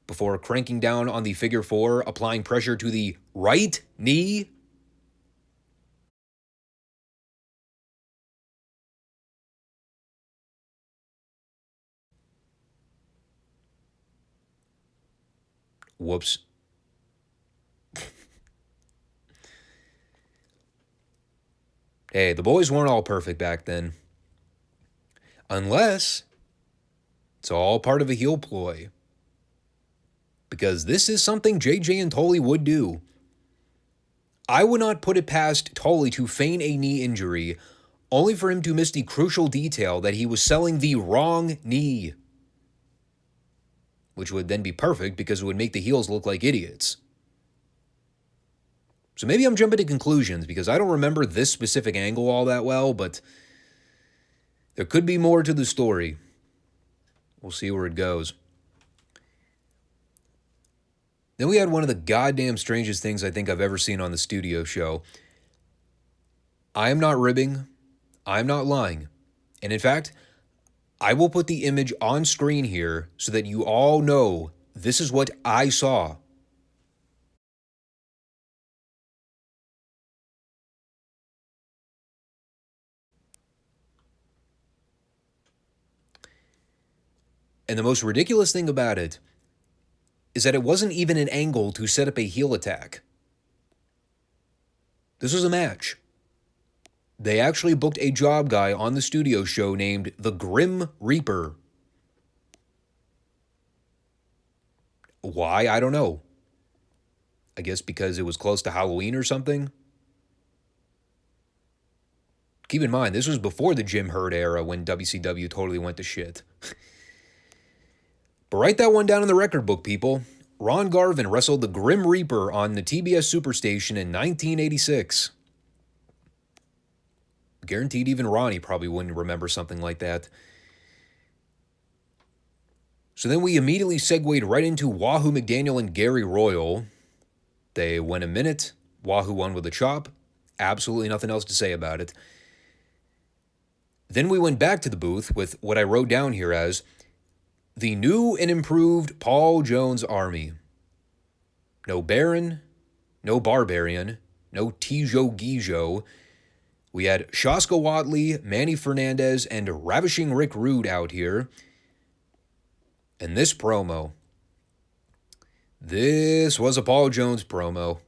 before cranking down on the figure four, applying pressure to the right knee? Whoops. Hey, the boys weren't all perfect back then. Unless it's all part of a heel ploy. Because this is something JJ and Tully would do. I would not put it past Tully to feign a knee injury, only for him to miss the crucial detail that he was selling the wrong knee. Which would then be perfect because it would make the heels look like idiots. So maybe I'm jumping to conclusions because I don't remember this specific angle all that well, but there could be more to the story. We'll see where it goes. Then we had one of the goddamn strangest things I think I've ever seen on the studio show. I am not ribbing. I am not lying. And in fact, I will put the image on screen here so that you all know this is what I saw. And the most ridiculous thing about it is that it wasn't even an angle to set up a heel attack. This was a match. They actually booked a job guy on the studio show named the Grim Reaper. Why? I don't know. I guess because it was close to Halloween or something. Keep in mind, this was before the Jim Herd era when WCW totally went to shit. But write that one down in the record book, people. Ron Garvin wrestled the Grim Reaper on the TBS Superstation in 1986. Guaranteed even Ronnie probably wouldn't remember something like that. So then we immediately segued right into Wahoo McDaniel and Gary Royal. They went a minute. Wahoo won with a chop. Absolutely nothing else to say about it. Then we went back to the booth with what I wrote down here as the new and improved Paul Jones Army. No Baron, no Barbarian, no Tijo Gijo. We had Shaska Watley, Manny Fernandez, and Ravishing Rick Rude out here. And this promo. This was a Paul Jones promo.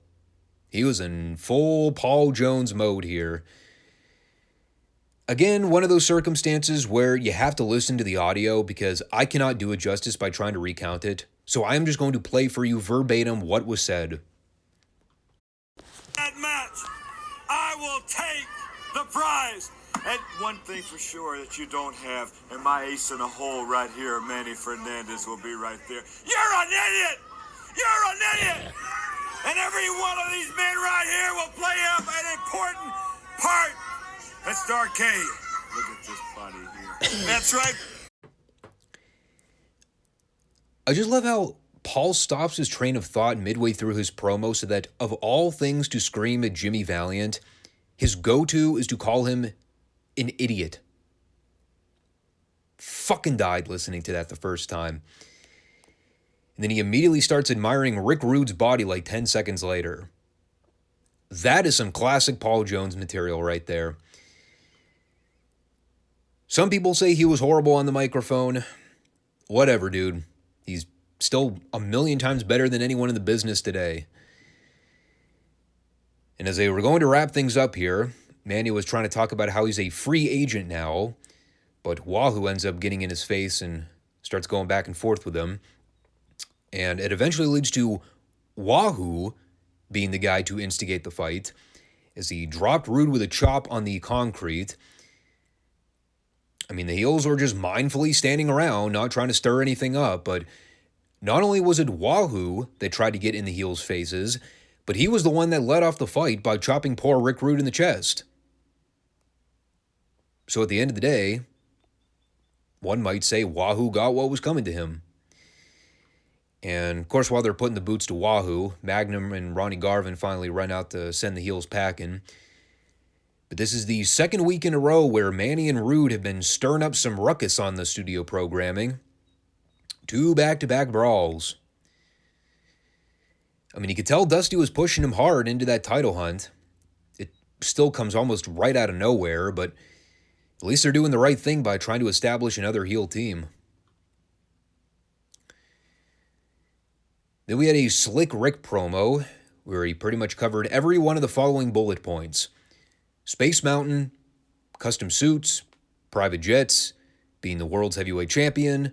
He was in full Paul Jones mode here. Again, one of those circumstances where you have to listen to the audio because I cannot do it justice by trying to recount it. So I am just going to play for you verbatim what was said. That match, I will take the prize. And one thing for sure that you don't have, and my ace in the hole right here, Manny Fernandez, will be right there. You're an idiot! You're an idiot! And every one of these men right here will play up an important part. That's Starcade. Look at this body here. That's right. I just love how Paul stops his train of thought midway through his promo so that of all things to scream at Jimmy Valiant, his go-to is to call him an idiot. Fucking died listening to that the first time. And then he immediately starts admiring Rick Rude's body like 10 seconds later. That is some classic Paul Jones material right there. Some people say he was horrible on the microphone. Whatever, dude. He's still a million times better than anyone in the business today. And as they were going to wrap things up here, Manny was trying to talk about how he's a free agent now, but Wahoo ends up getting in his face and starts going back and forth with him. And it eventually leads to Wahoo being the guy to instigate the fight, as he dropped Rude with a chop on the concrete. I mean, the heels were just mindfully standing around, not trying to stir anything up, but not only was it Wahoo that tried to get in the heels' faces, but he was the one that led off the fight by chopping poor Rick Rude in the chest. So at the end of the day, one might say Wahoo got what was coming to him. And, of course, while they're putting the boots to Wahoo, Magnum and Ronnie Garvin finally run out to send the heels packing. But this is the second week in a row where Manny and Rude have been stirring up some ruckus on the studio programming. 2 back-to-back brawls. I mean, you could tell Dusty was pushing him hard into that title hunt. It still comes almost right out of nowhere, but at least they're doing the right thing by trying to establish another heel team. Then we had a Slick Rick promo where he pretty much covered every one of the following bullet points. Space Mountain, custom suits, private jets, being the world's heavyweight champion,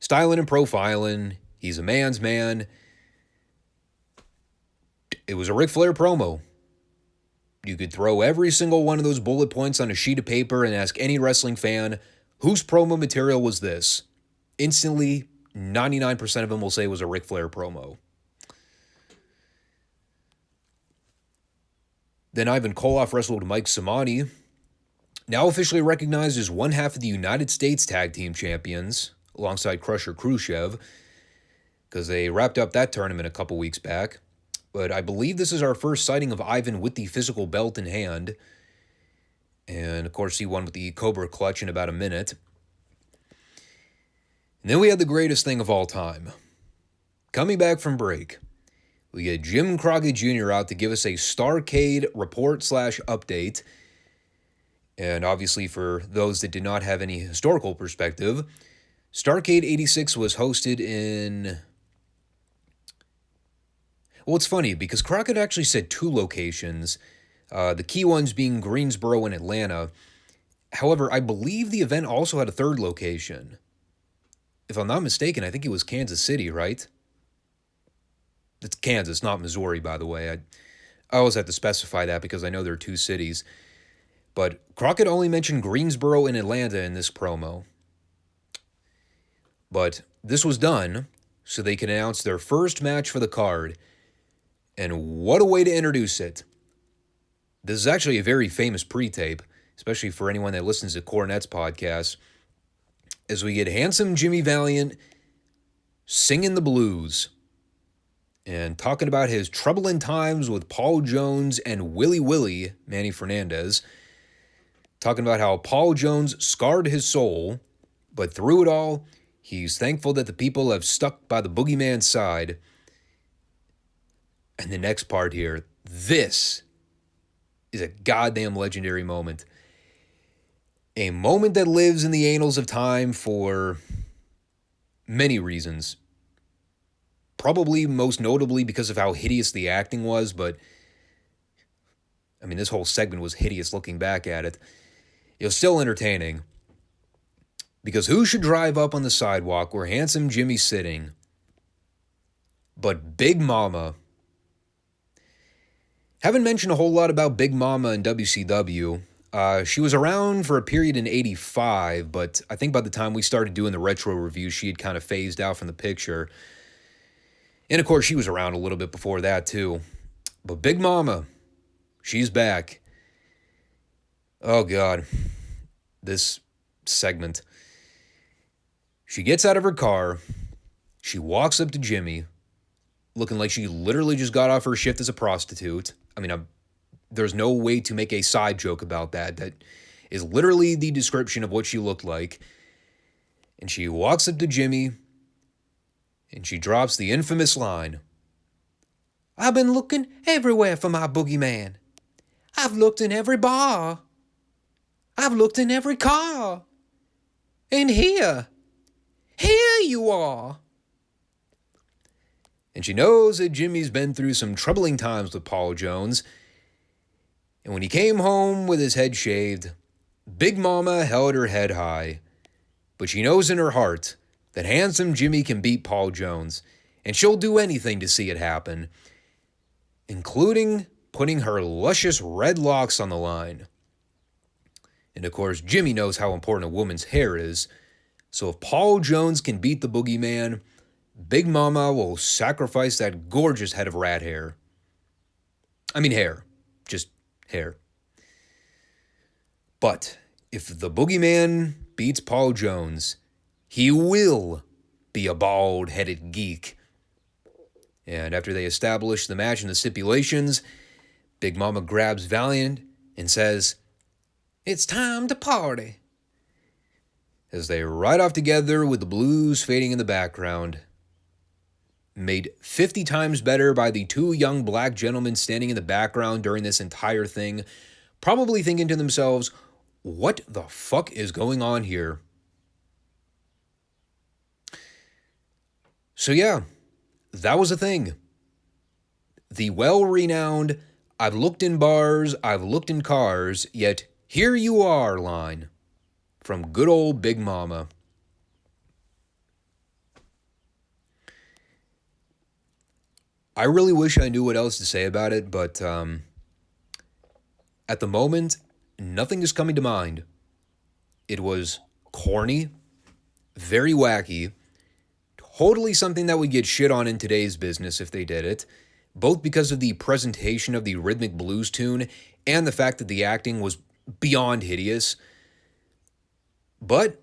styling and profiling, he's a man's man. It was a Ric Flair promo. You could throw every single one of those bullet points on a sheet of paper and ask any wrestling fan, whose promo material was this? Instantly, 99% of them will say it was a Ric Flair promo. Then Ivan Koloff wrestled Mike Samani, now officially recognized as one half of the United States Tag Team Champions, alongside Crusher Khrushchev, because they wrapped up that tournament a couple weeks back. But I believe this is our first sighting of Ivan with the physical belt in hand. And, of course, he won with the Cobra Clutch in about a minute. And then we had the greatest thing of all time. Coming back from break, we get Jim Crockett Jr. out to give us a Starcade report/update. And obviously for those that did not have any historical perspective, Starcade 86 was hosted in... Well, it's funny because Crockett actually said 2 locations, the key ones being Greensboro and Atlanta. However, I believe the event also had a 3rd location. If I'm not mistaken, I think it was Kansas City, right? It's Kansas, not Missouri, by the way. I always have to specify that because I know there are two cities. But Crockett only mentioned Greensboro and Atlanta in this promo. But this was done so they could announce their first match for the card. And what a way to introduce it. This is actually a very famous pre-tape, especially for anyone that listens to Cornette's podcast, as we get handsome Jimmy Valiant singing the blues and talking about his troubling times with Paul Jones and Willie Manny Fernandez, talking about how Paul Jones scarred his soul, but through it all, he's thankful that the people have stuck by the boogeyman's side. And the next part here, this is a goddamn legendary moment. A moment that lives in the annals of time for many reasons. Probably most notably because of how hideous the acting was, but I mean, this whole segment was hideous looking back at it. It was still entertaining. Because who should drive up on the sidewalk where handsome Jimmy's sitting but Big Mama? Haven't mentioned a whole lot about Big Mama in WCW. She was around for a period in 85, but I think by the time we started doing the retro review, she had kind of phased out from the picture. And of course, she was around a little bit before that too. But Big Mama, she's back. Oh God, this segment. She gets out of her car. She walks up to Jimmy, looking like she literally just got off her shift as a prostitute. I mean, there's no way to make a side joke about that. That is literally the description of what she looked like. And she walks up to Jimmy, and she drops the infamous line, "I've been looking everywhere for my boogeyman. I've looked in every bar. I've looked in every car. And here you are." And she knows that Jimmy's been through some troubling times with Paul Jones. And when he came home with his head shaved, Big Mama held her head high. But she knows in her heart that handsome Jimmy can beat Paul Jones, and she'll do anything to see it happen, including putting her luscious red locks on the line. And of course, Jimmy knows how important a woman's hair is, so if Paul Jones can beat the boogeyman, Big Mama will sacrifice that gorgeous head of rat hair. I mean hair. Just hair. But if the boogeyman beats Paul Jones, he will be a bald-headed geek. And after they establish the match and the stipulations, Big Mama grabs Valiant and says, "It's time to party," as they ride off together with the blues fading in the background. Made 50 times better by the two young black gentlemen standing in the background during this entire thing, probably thinking to themselves, what the fuck is going on here? So yeah, that was a thing. The well-renowned, "I've looked in bars, I've looked in cars, yet here you are" line from good old Big Mama. I really wish I knew what else to say about it, but at the moment, nothing is coming to mind. It was corny, very wacky, totally something that would get shit on in today's business if they did it, both because of the presentation of the rhythmic blues tune and the fact that the acting was beyond hideous. But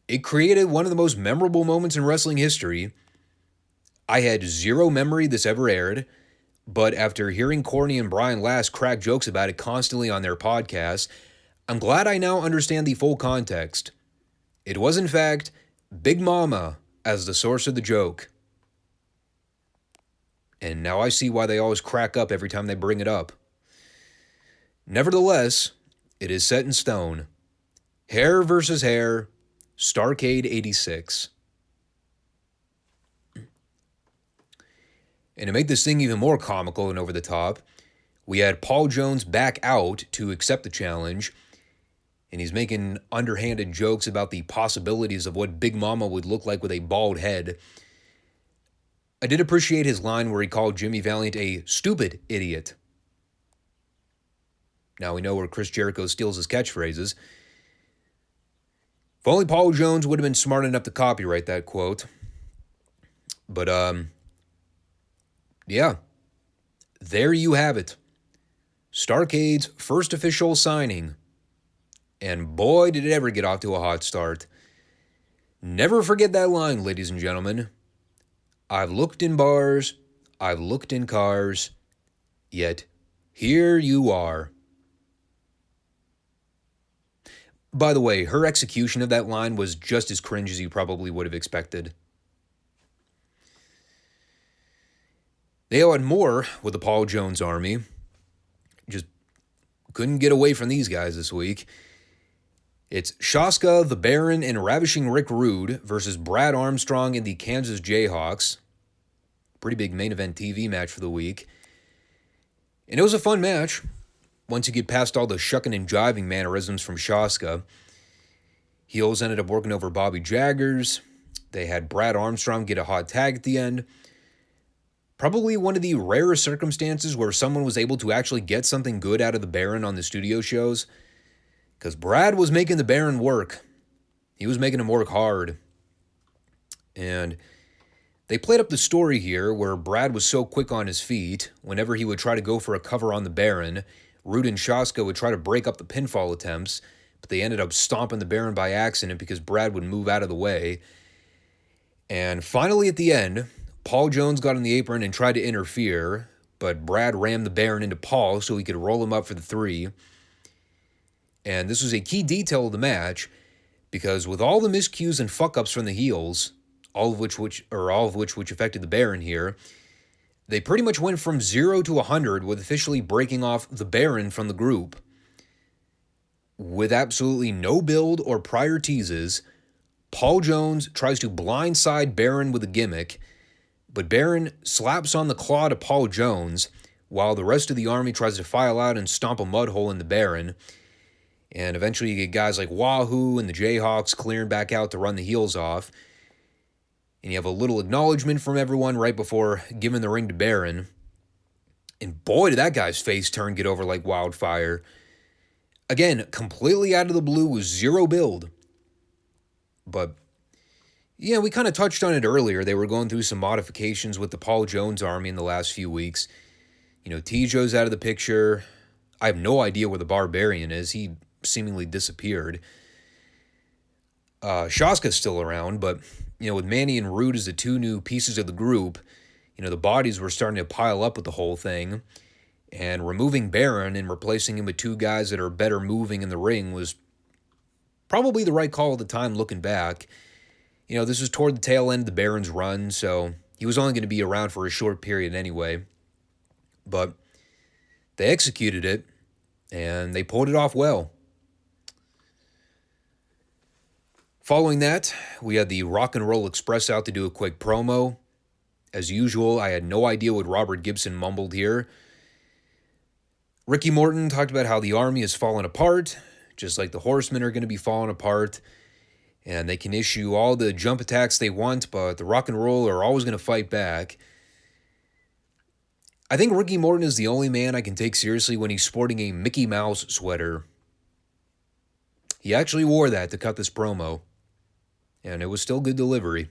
it created one of the most memorable moments in wrestling history. I had zero memory this ever aired, but after hearing Corny and Brian Last crack jokes about it constantly on their podcast, I'm glad I now understand the full context. It was, in fact, Big Mama as the source of the joke. And now I see why they always crack up every time they bring it up. Nevertheless, it is set in stone. Hair versus hair, Starrcade 86. And to make this thing even more comical and over the top, we had Paul Jones back out to accept the challenge, and he's making underhanded jokes about the possibilities of what Big Mama would look like with a bald head. I did appreciate his line where he called Jimmy Valiant a stupid idiot. Now we know where Chris Jericho steals his catchphrases. If only Paul Jones would have been smart enough to copyright that quote. But, yeah. There you have it. Starrcade's first official signing. And boy, did it ever get off to a hot start. Never forget that line, ladies and gentlemen. I've looked in bars, I've looked in cars, yet here you are. By the way, her execution of that line was just as cringe as you probably would have expected. They had more with the Paul Jones Army. Just couldn't get away from these guys this week. It's Shaska, the Baron, and Ravishing Rick Rude versus Brad Armstrong and the Kansas Jayhawks. Pretty big main event TV match for the week. And it was a fun match. Once you get past all the shucking and jiving mannerisms from Shaska, heels ended up working over Bobby Jaggers. They had Brad Armstrong get a hot tag at the end. Probably one of the rarest circumstances where someone was able to actually get something good out of the Baron on the studio shows. Because Brad was making the Baron work. He was making him work hard. And they played up the story here where Brad was so quick on his feet, whenever he would try to go for a cover on the Baron, Rude and Shaska would try to break up the pinfall attempts, but they ended up stomping the Baron by accident because Brad would move out of the way. And finally at the end, Paul Jones got on the apron and tried to interfere, but Brad rammed the Baron into Paul so he could roll him up for the 3. And this was a key detail of the match, because with all the miscues and fuck-ups from the heels, all of which affected the Baron here, they pretty much went from 0 to 100 with officially breaking off the Baron from the group. With absolutely no build or prior teases, Paul Jones tries to blindside Baron with a gimmick, but Baron slaps on the claw to Paul Jones, while the rest of the army tries to file out and stomp a mud hole in the Baron. And eventually you get guys like Wahoo and the Jayhawks clearing back out to run the heels off. And you have a little acknowledgement from everyone right before giving the ring to Baron. And boy, did that guy's face turn get over like wildfire. Again, completely out of the blue with zero build. But, yeah, we kind of touched on it earlier. They were going through some modifications with the Paul Jones Army in the last few weeks. You know, Tijo's out of the picture. I have no idea where the Barbarian is. He seemingly disappeared. Shaska's still around, but, you know, with Manny and Rude as the 2 new pieces of the group, you know, the bodies were starting to pile up with the whole thing. And removing Baron and replacing him with 2 guys that are better moving in the ring was probably the right call at the time looking back. You know, this was toward the tail end of the Baron's run, so he was only going to be around for a short period anyway. But they executed it, and they pulled it off well. Following that, we had the Rock and Roll Express out to do a quick promo. As usual, I had no idea what Robert Gibson mumbled here. Ricky Morton talked about how the Army is falling apart, just like the Horsemen are going to be falling apart, and they can issue all the jump attacks they want, but the Rock and Roll are always going to fight back. I think Ricky Morton is the only man I can take seriously when he's sporting a Mickey Mouse sweater. He actually wore that to cut this promo, and it was still good delivery.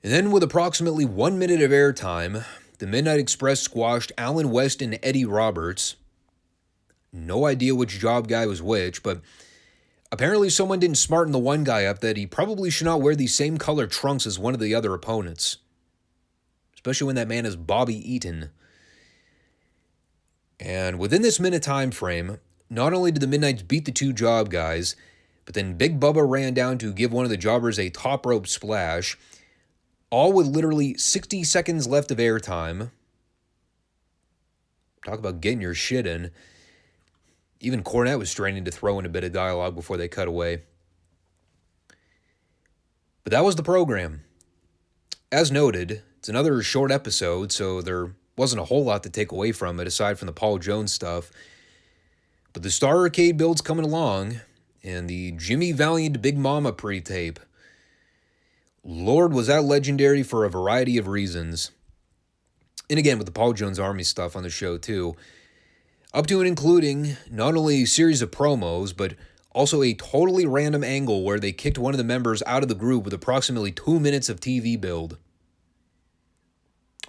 And then with approximately 1 minute of airtime, the Midnight Express squashed Alan West and Eddie Roberts. No idea which job guy was which, but apparently someone didn't smarten the one guy up that he probably should not wear the same color trunks as one of the other opponents. Especially when that man is Bobby Eaton. And within this minute time frame, not only did the Midnights beat the 2 job guys, but then Big Bubba ran down to give one of the jobbers a top rope splash, all with literally 60 seconds left of airtime. Talk about getting your shit in. Even Cornette was straining to throw in a bit of dialogue before they cut away. But that was the program. As noted, it's another short episode, so there wasn't a whole lot to take away from it aside from the Paul Jones stuff. But the Starrcade build's coming along, and the Jimmy Valiant Big Mama pre-tape. Lord, was that legendary for a variety of reasons. And again, with the Paul Jones Army stuff on the show, too. Up to and including not only a series of promos, but also a totally random angle where they kicked one of the members out of the group with approximately 2 minutes of TV build.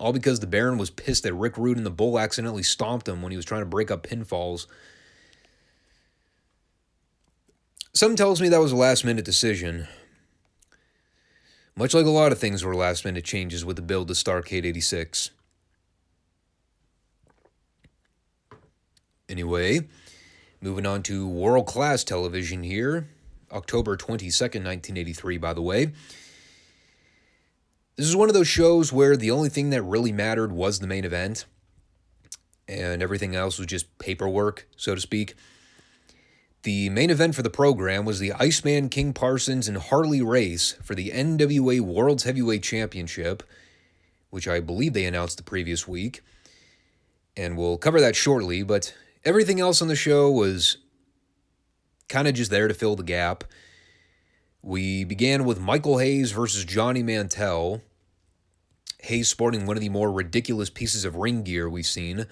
All because the Baron was pissed that Rick Rude and the Bull accidentally stomped him when he was trying to break up pinfalls. Something tells me that was a last-minute decision. Much like a lot of things were last-minute changes with the build to Starrcade 86. Anyway, moving on to world-class television here. October 22nd, 1983, by the way. This is one of those shows where the only thing that really mattered was the main event, and everything else was just paperwork, so to speak. The main event for the program was the Ice Man King Parsons and Harley Race for the NWA World Heavyweight Championship, which I believe they announced the previous week. And we'll cover that shortly, but everything else on the show was kind of just there to fill the gap. We began with Michael Hayes versus Johnny Mantell. Hayes sporting one of the more ridiculous pieces of ring gear we've seen.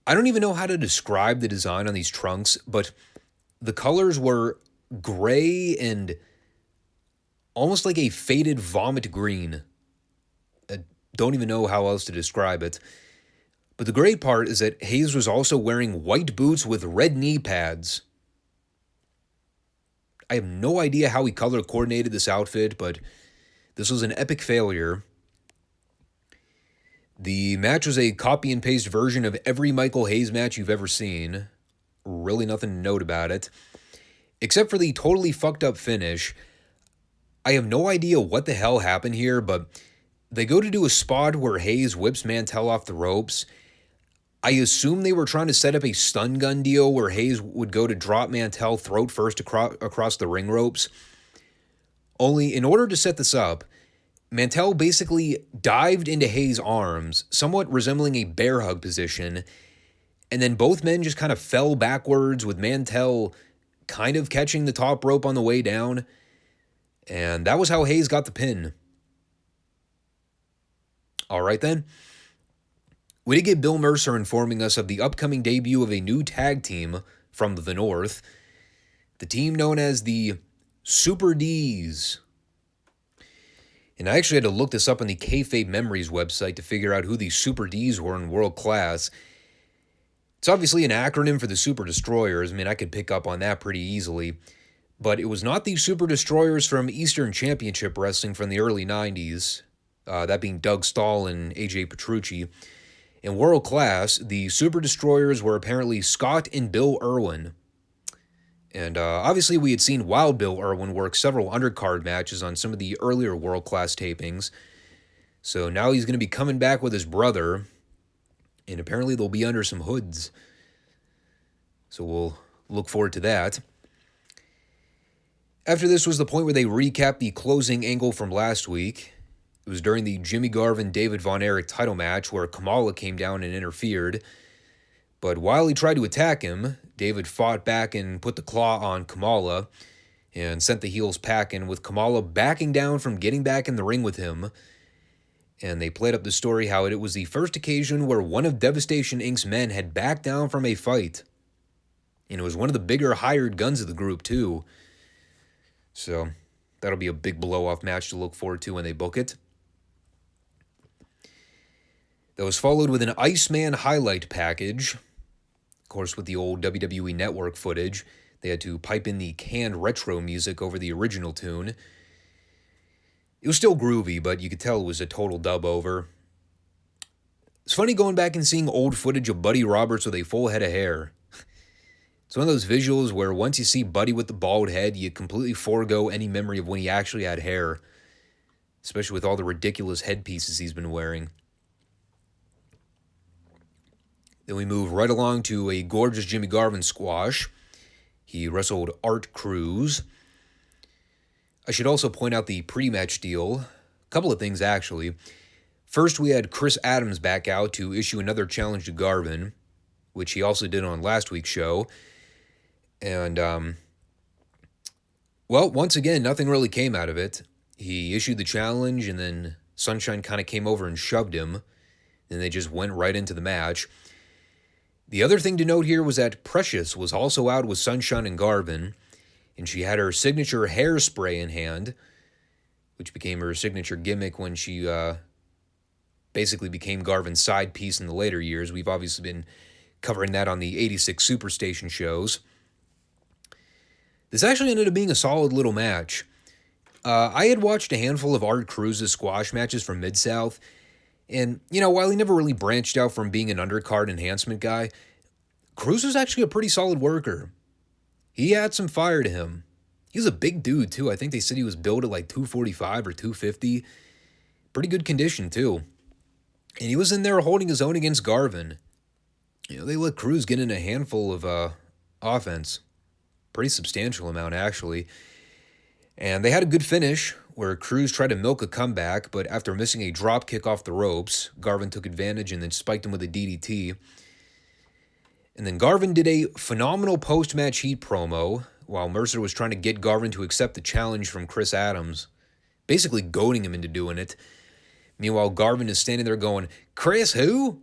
I don't even know how to describe the design on these trunks, but the colors were gray and almost like a faded vomit green. I don't even know how else to describe it. But the great part is that Hayes was also wearing white boots with red knee pads. I have no idea how he color coordinated this outfit, but this was an epic failure. The match was a copy and paste version of every Michael Hayes match you've ever seen. Really nothing to note about it. Except for the totally fucked up finish. I have no idea what the hell happened here, but they go to do a spot where Hayes whips Mantell off the ropes. I assume they were trying to set up a stun gun deal where Hayes would go to drop Mantell throat first across the ring ropes. Only in order to set this up, Mantell basically dived into Hayes' arms, somewhat resembling a bear hug position, and then both men just kind of fell backwards with Mantell kind of catching the top rope on the way down, and that was how Hayes got the pin. All right then. We did get Bill Mercer informing us of the upcoming debut of a new tag team from the North, the team known as the Super D's. And I actually had to look this up on the Kayfabe Memories website to figure out who the Super D's were in World Class. It's obviously an acronym for the Super Destroyers. I mean, I could pick up on that pretty easily. But it was not the Super Destroyers from Eastern Championship Wrestling from the early 90s, that being Doug Stahl and AJ Petrucci. In World Class, the Super Destroyers were apparently Scott and Bill Irwin. And obviously we had seen Wild Bill Irwin work several undercard matches on some of the earlier World Class tapings. So now he's going to be coming back with his brother, and apparently they'll be under some hoods. So we'll look forward to that. After this was the point where they recapped the closing angle from last week. It was during the Jimmy Garvin-David Von Erich title match where Kamala came down and interfered. But while he tried to attack him, David fought back and put the claw on Kamala and sent the heels packing, with Kamala backing down from getting back in the ring with him. And they played up the story how it was the first occasion where one of Devastation Inc.'s men had backed down from a fight. And it was one of the bigger hired guns of the group, too. So that'll be a big blow-off match to look forward to when they book it. That was followed with an Iceman highlight package. Of course, with the old WWE Network footage, they had to pipe in the canned retro music over the original tune. It was still groovy, but you could tell it was a total dub-over. It's funny going back and seeing old footage of Buddy Roberts with a full head of hair. It's one of those visuals where once you see Buddy with the bald head, you completely forego any memory of when he actually had hair, especially with all the ridiculous headpieces he's been wearing. Then we move right along to a gorgeous Jimmy Garvin squash. He wrestled Art Cruz. I should also point out the pre-match deal. A couple of things, actually. First, we had Chris Adams back out to issue another challenge to Garvin, which he also did on last week's show. And, well, once again, nothing really came out of it. He issued the challenge, and then Sunshine kind of came over and shoved him, and they just went right into the match. The other thing to note here was that Precious was also out with Sunshine and Garvin, and she had her signature hairspray in hand, which became her signature gimmick when she basically became Garvin's side piece in the later years. We've obviously been covering that on the 86 Superstation shows. This actually ended up being a solid little match. I had watched a handful of Art Cruz's squash matches from Mid-South, and, while he never really branched out from being an undercard enhancement guy, Cruz was actually a pretty solid worker. He had some fire to him. He was a big dude, too. I think they said he was built at like 245 or 250. Pretty good condition, too. And he was in there holding his own against Garvin. They let Cruz get in a handful of offense. Pretty substantial amount, actually. And they had a good finish where Cruz tried to milk a comeback, but after missing a drop kick off the ropes, Garvin took advantage and then spiked him with a DDT. And then Garvin did a phenomenal post-match heat promo while Mercer was trying to get Garvin to accept the challenge from Chris Adams, basically goading him into doing it. Meanwhile, Garvin is standing there going, "Chris who?"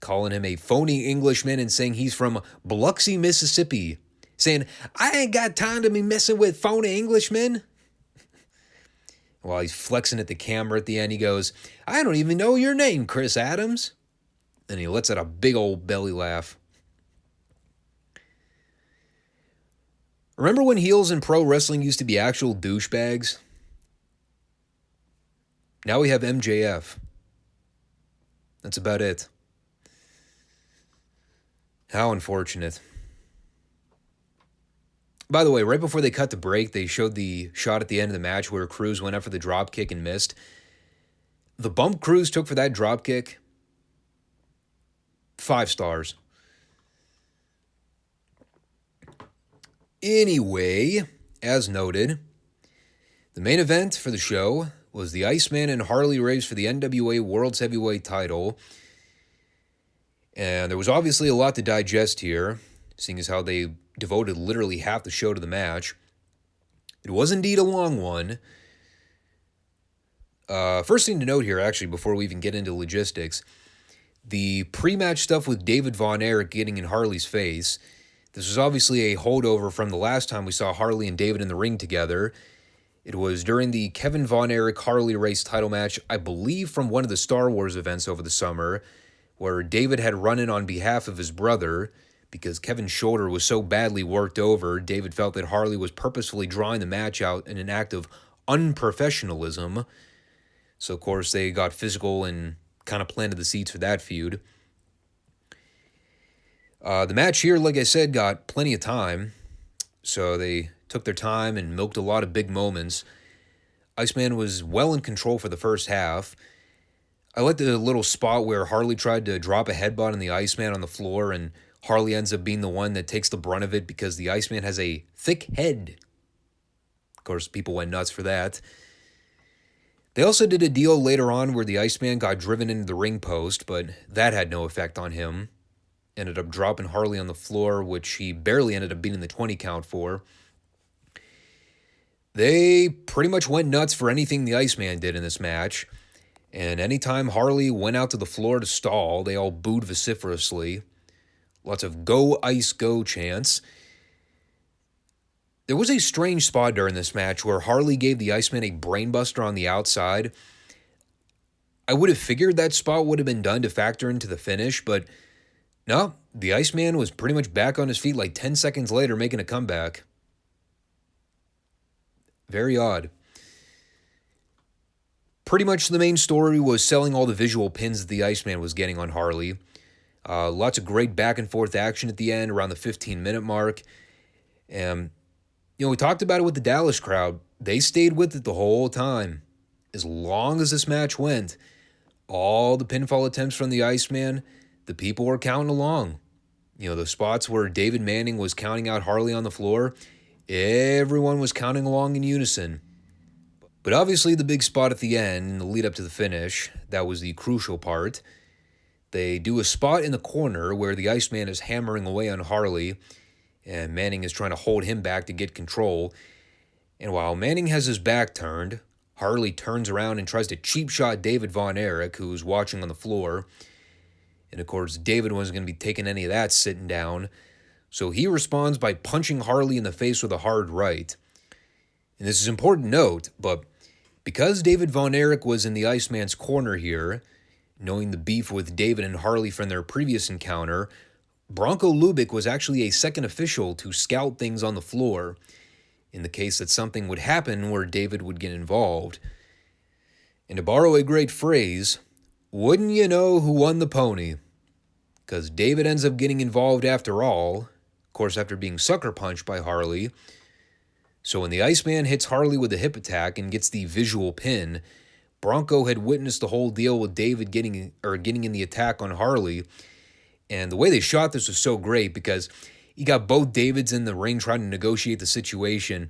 Calling him a phony Englishman and saying he's from Biloxi, Mississippi. Saying, "I ain't got time to be messing with phony Englishmen." While he's flexing at the camera at the end, he goes, "I don't even know your name, Chris Adams." And he lets out a big old belly laugh. Remember when heels in pro wrestling used to be actual douchebags? Now we have MJF. That's about it. How unfortunate. By the way, right before they cut the break, they showed the shot at the end of the match where Cruz went up for the drop kick and missed. The bump Cruz took for that drop kick, 5 stars. Anyway, as noted, the main event for the show was the Iceman and Harley Race for the NWA World Heavyweight title. And there was obviously a lot to digest here, seeing as how they devoted literally half the show to the match. It was indeed a long one. First thing to note here, actually, before we even get into logistics, the pre-match stuff with David Von Erich getting in Harley's face. This was obviously a holdover from the last time we saw Harley and David in the ring together. It was during the Kevin Von Erich Harley Race title match, I believe from one of the Star Wars events over the summer, where David had run in on behalf of his brother. Because Kevin's shoulder was so badly worked over, David felt that Harley was purposefully drawing the match out in an act of unprofessionalism. So, of course, they got physical and kind of planted the seeds for that feud. The match here, like I said, got plenty of time. So they took their time and milked a lot of big moments. Iceman was well in control for the first half. I liked the little spot where Harley tried to drop a headbutt on the Iceman on the floor, and Harley ends up being the one that takes the brunt of it because the Iceman has a thick head. Of course, people went nuts for that. They also did a deal later on where the Iceman got driven into the ring post, but that had no effect on him. Ended up dropping Harley on the floor, which he barely ended up beating the 20 count for. They pretty much went nuts for anything the Iceman did in this match. And anytime Harley went out to the floor to stall, they all booed vociferously. Lots of "Go Ice Go" chants. There was a strange spot during this match where Harley gave the Iceman a brainbuster on the outside. I would have figured that spot would have been done to factor into the finish, but no, the Iceman was pretty much back on his feet like 10 seconds later, making a comeback. Very odd. Pretty much the main story was selling all the visual pins that the Iceman was getting on Harley. Lots of great back and forth action at the end, around the 15-minute mark. And, we talked about it with the Dallas crowd. They stayed with it the whole time. As long as this match went, all the pinfall attempts from the Iceman, the people were counting along. The spots where David Manning was counting out Harley on the floor, everyone was counting along in unison. But obviously the big spot at the end, in the lead up to the finish, that was the crucial part. They do a spot in the corner where the Iceman is hammering away on Harley, and Manning is trying to hold him back to get control. And while Manning has his back turned, Harley turns around and tries to cheap shot David Von Erich, who's watching on the floor. And of course, David wasn't going to be taking any of that sitting down. So he responds by punching Harley in the face with a hard right. And this is important to note, but because David Von Erich was in the Iceman's corner here, knowing the beef with David and Harley from their previous encounter, Bronco Lubick was actually a second official to scout things on the floor in the case that something would happen where David would get involved. And to borrow a great phrase, wouldn't you know who won the pony? Because David ends up getting involved after all, of course after being sucker punched by Harley. So when the Iceman hits Harley with a hip attack and gets the visual pin, Bronco had witnessed the whole deal with David getting in the attack on Harley. And the way they shot this was so great because you got both Davids in the ring trying to negotiate the situation.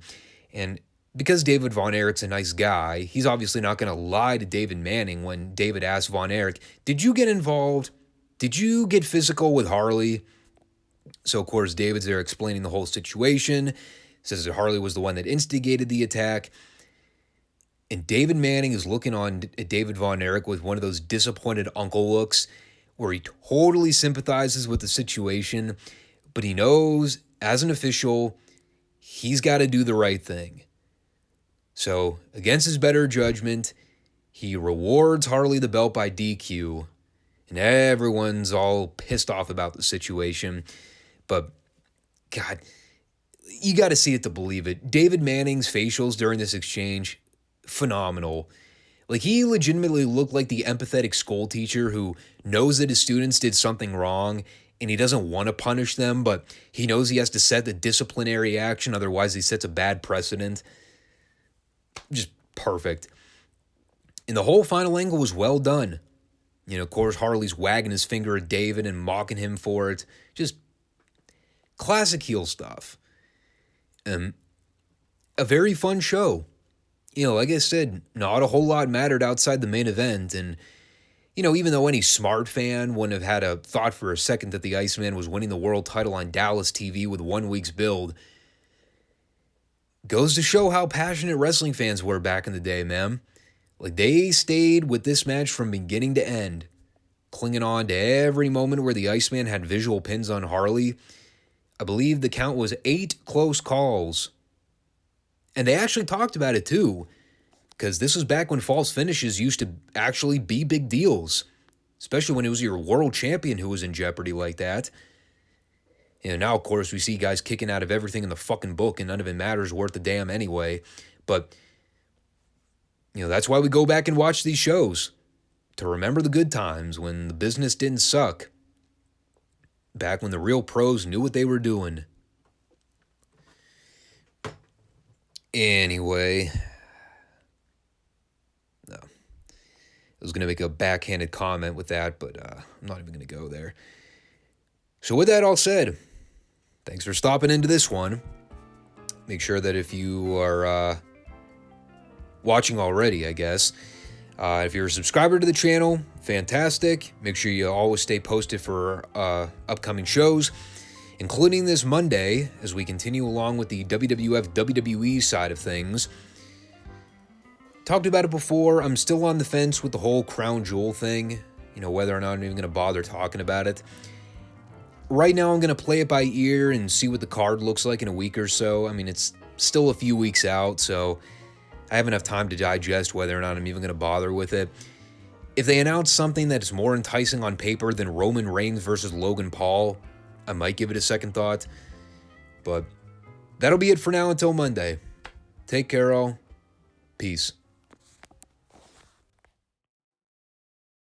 And because David Von Erich's a nice guy, he's obviously not going to lie to David Manning when David asks Von Erich, did you get involved? Did you get physical with Harley? So, of course, David's there explaining the whole situation, says that Harley was the one that instigated the attack. And David Manning is looking on at David Von Erich with one of those disappointed uncle looks where he totally sympathizes with the situation, but he knows, as an official, he's got to do the right thing. So, against his better judgment, he rewards Harley the belt by DQ, and everyone's all pissed off about the situation. But, God, you got to see it to believe it. David Manning's facials during this exchange, phenomenal. Like, he legitimately looked like the empathetic school teacher who knows that his students did something wrong and he doesn't want to punish them, but he knows he has to set the disciplinary action, otherwise he sets a bad precedent. Just perfect. And the whole final angle was well done. You know, of course, Harley's wagging his finger at David and mocking him for it. Just classic heel stuff. A very fun show. You know, like I said, not a whole lot mattered outside the main event. And, you know, even though any smart fan wouldn't have had a thought for a second that the Iceman was winning the world title on Dallas TV with 1 week's build, goes to show how passionate wrestling fans were back in the day, man. Like, they stayed with this match from beginning to end, clinging on to every moment where the Iceman had visual pins on Harley. I believe the count was 8 close calls. And they actually talked about it too, because this was back when false finishes used to actually be big deals, especially when it was your world champion who was in jeopardy like that. And now, of course, we see guys kicking out of everything in the fucking book and none of it matters worth a damn anyway. But, you know, that's why we go back and watch these shows, to remember the good times when the business didn't suck. Back when the real pros knew what they were doing. Anyway, no. I was going to make a backhanded comment with that, but I'm not even going to go there. So with that all said, thanks for stopping into this one. Make sure that if you are watching already, I guess, if you're a subscriber to the channel, fantastic. Make sure you always stay posted for upcoming shows, including this Monday, as we continue along with the WWF WWE side of things. Talked about it before. I'm still on the fence with the whole Crown Jewel thing, you know, whether or not I'm even going to bother talking about it. Right now, I'm going to play it by ear and see what the card looks like in a week or so. I mean, it's still a few weeks out, so I have enough time to digest whether or not I'm even going to bother with it. If they announce something that is more enticing on paper than Roman Reigns versus Logan Paul, I might give it a second thought. But that'll be it for now until Monday. Take care, all. Peace.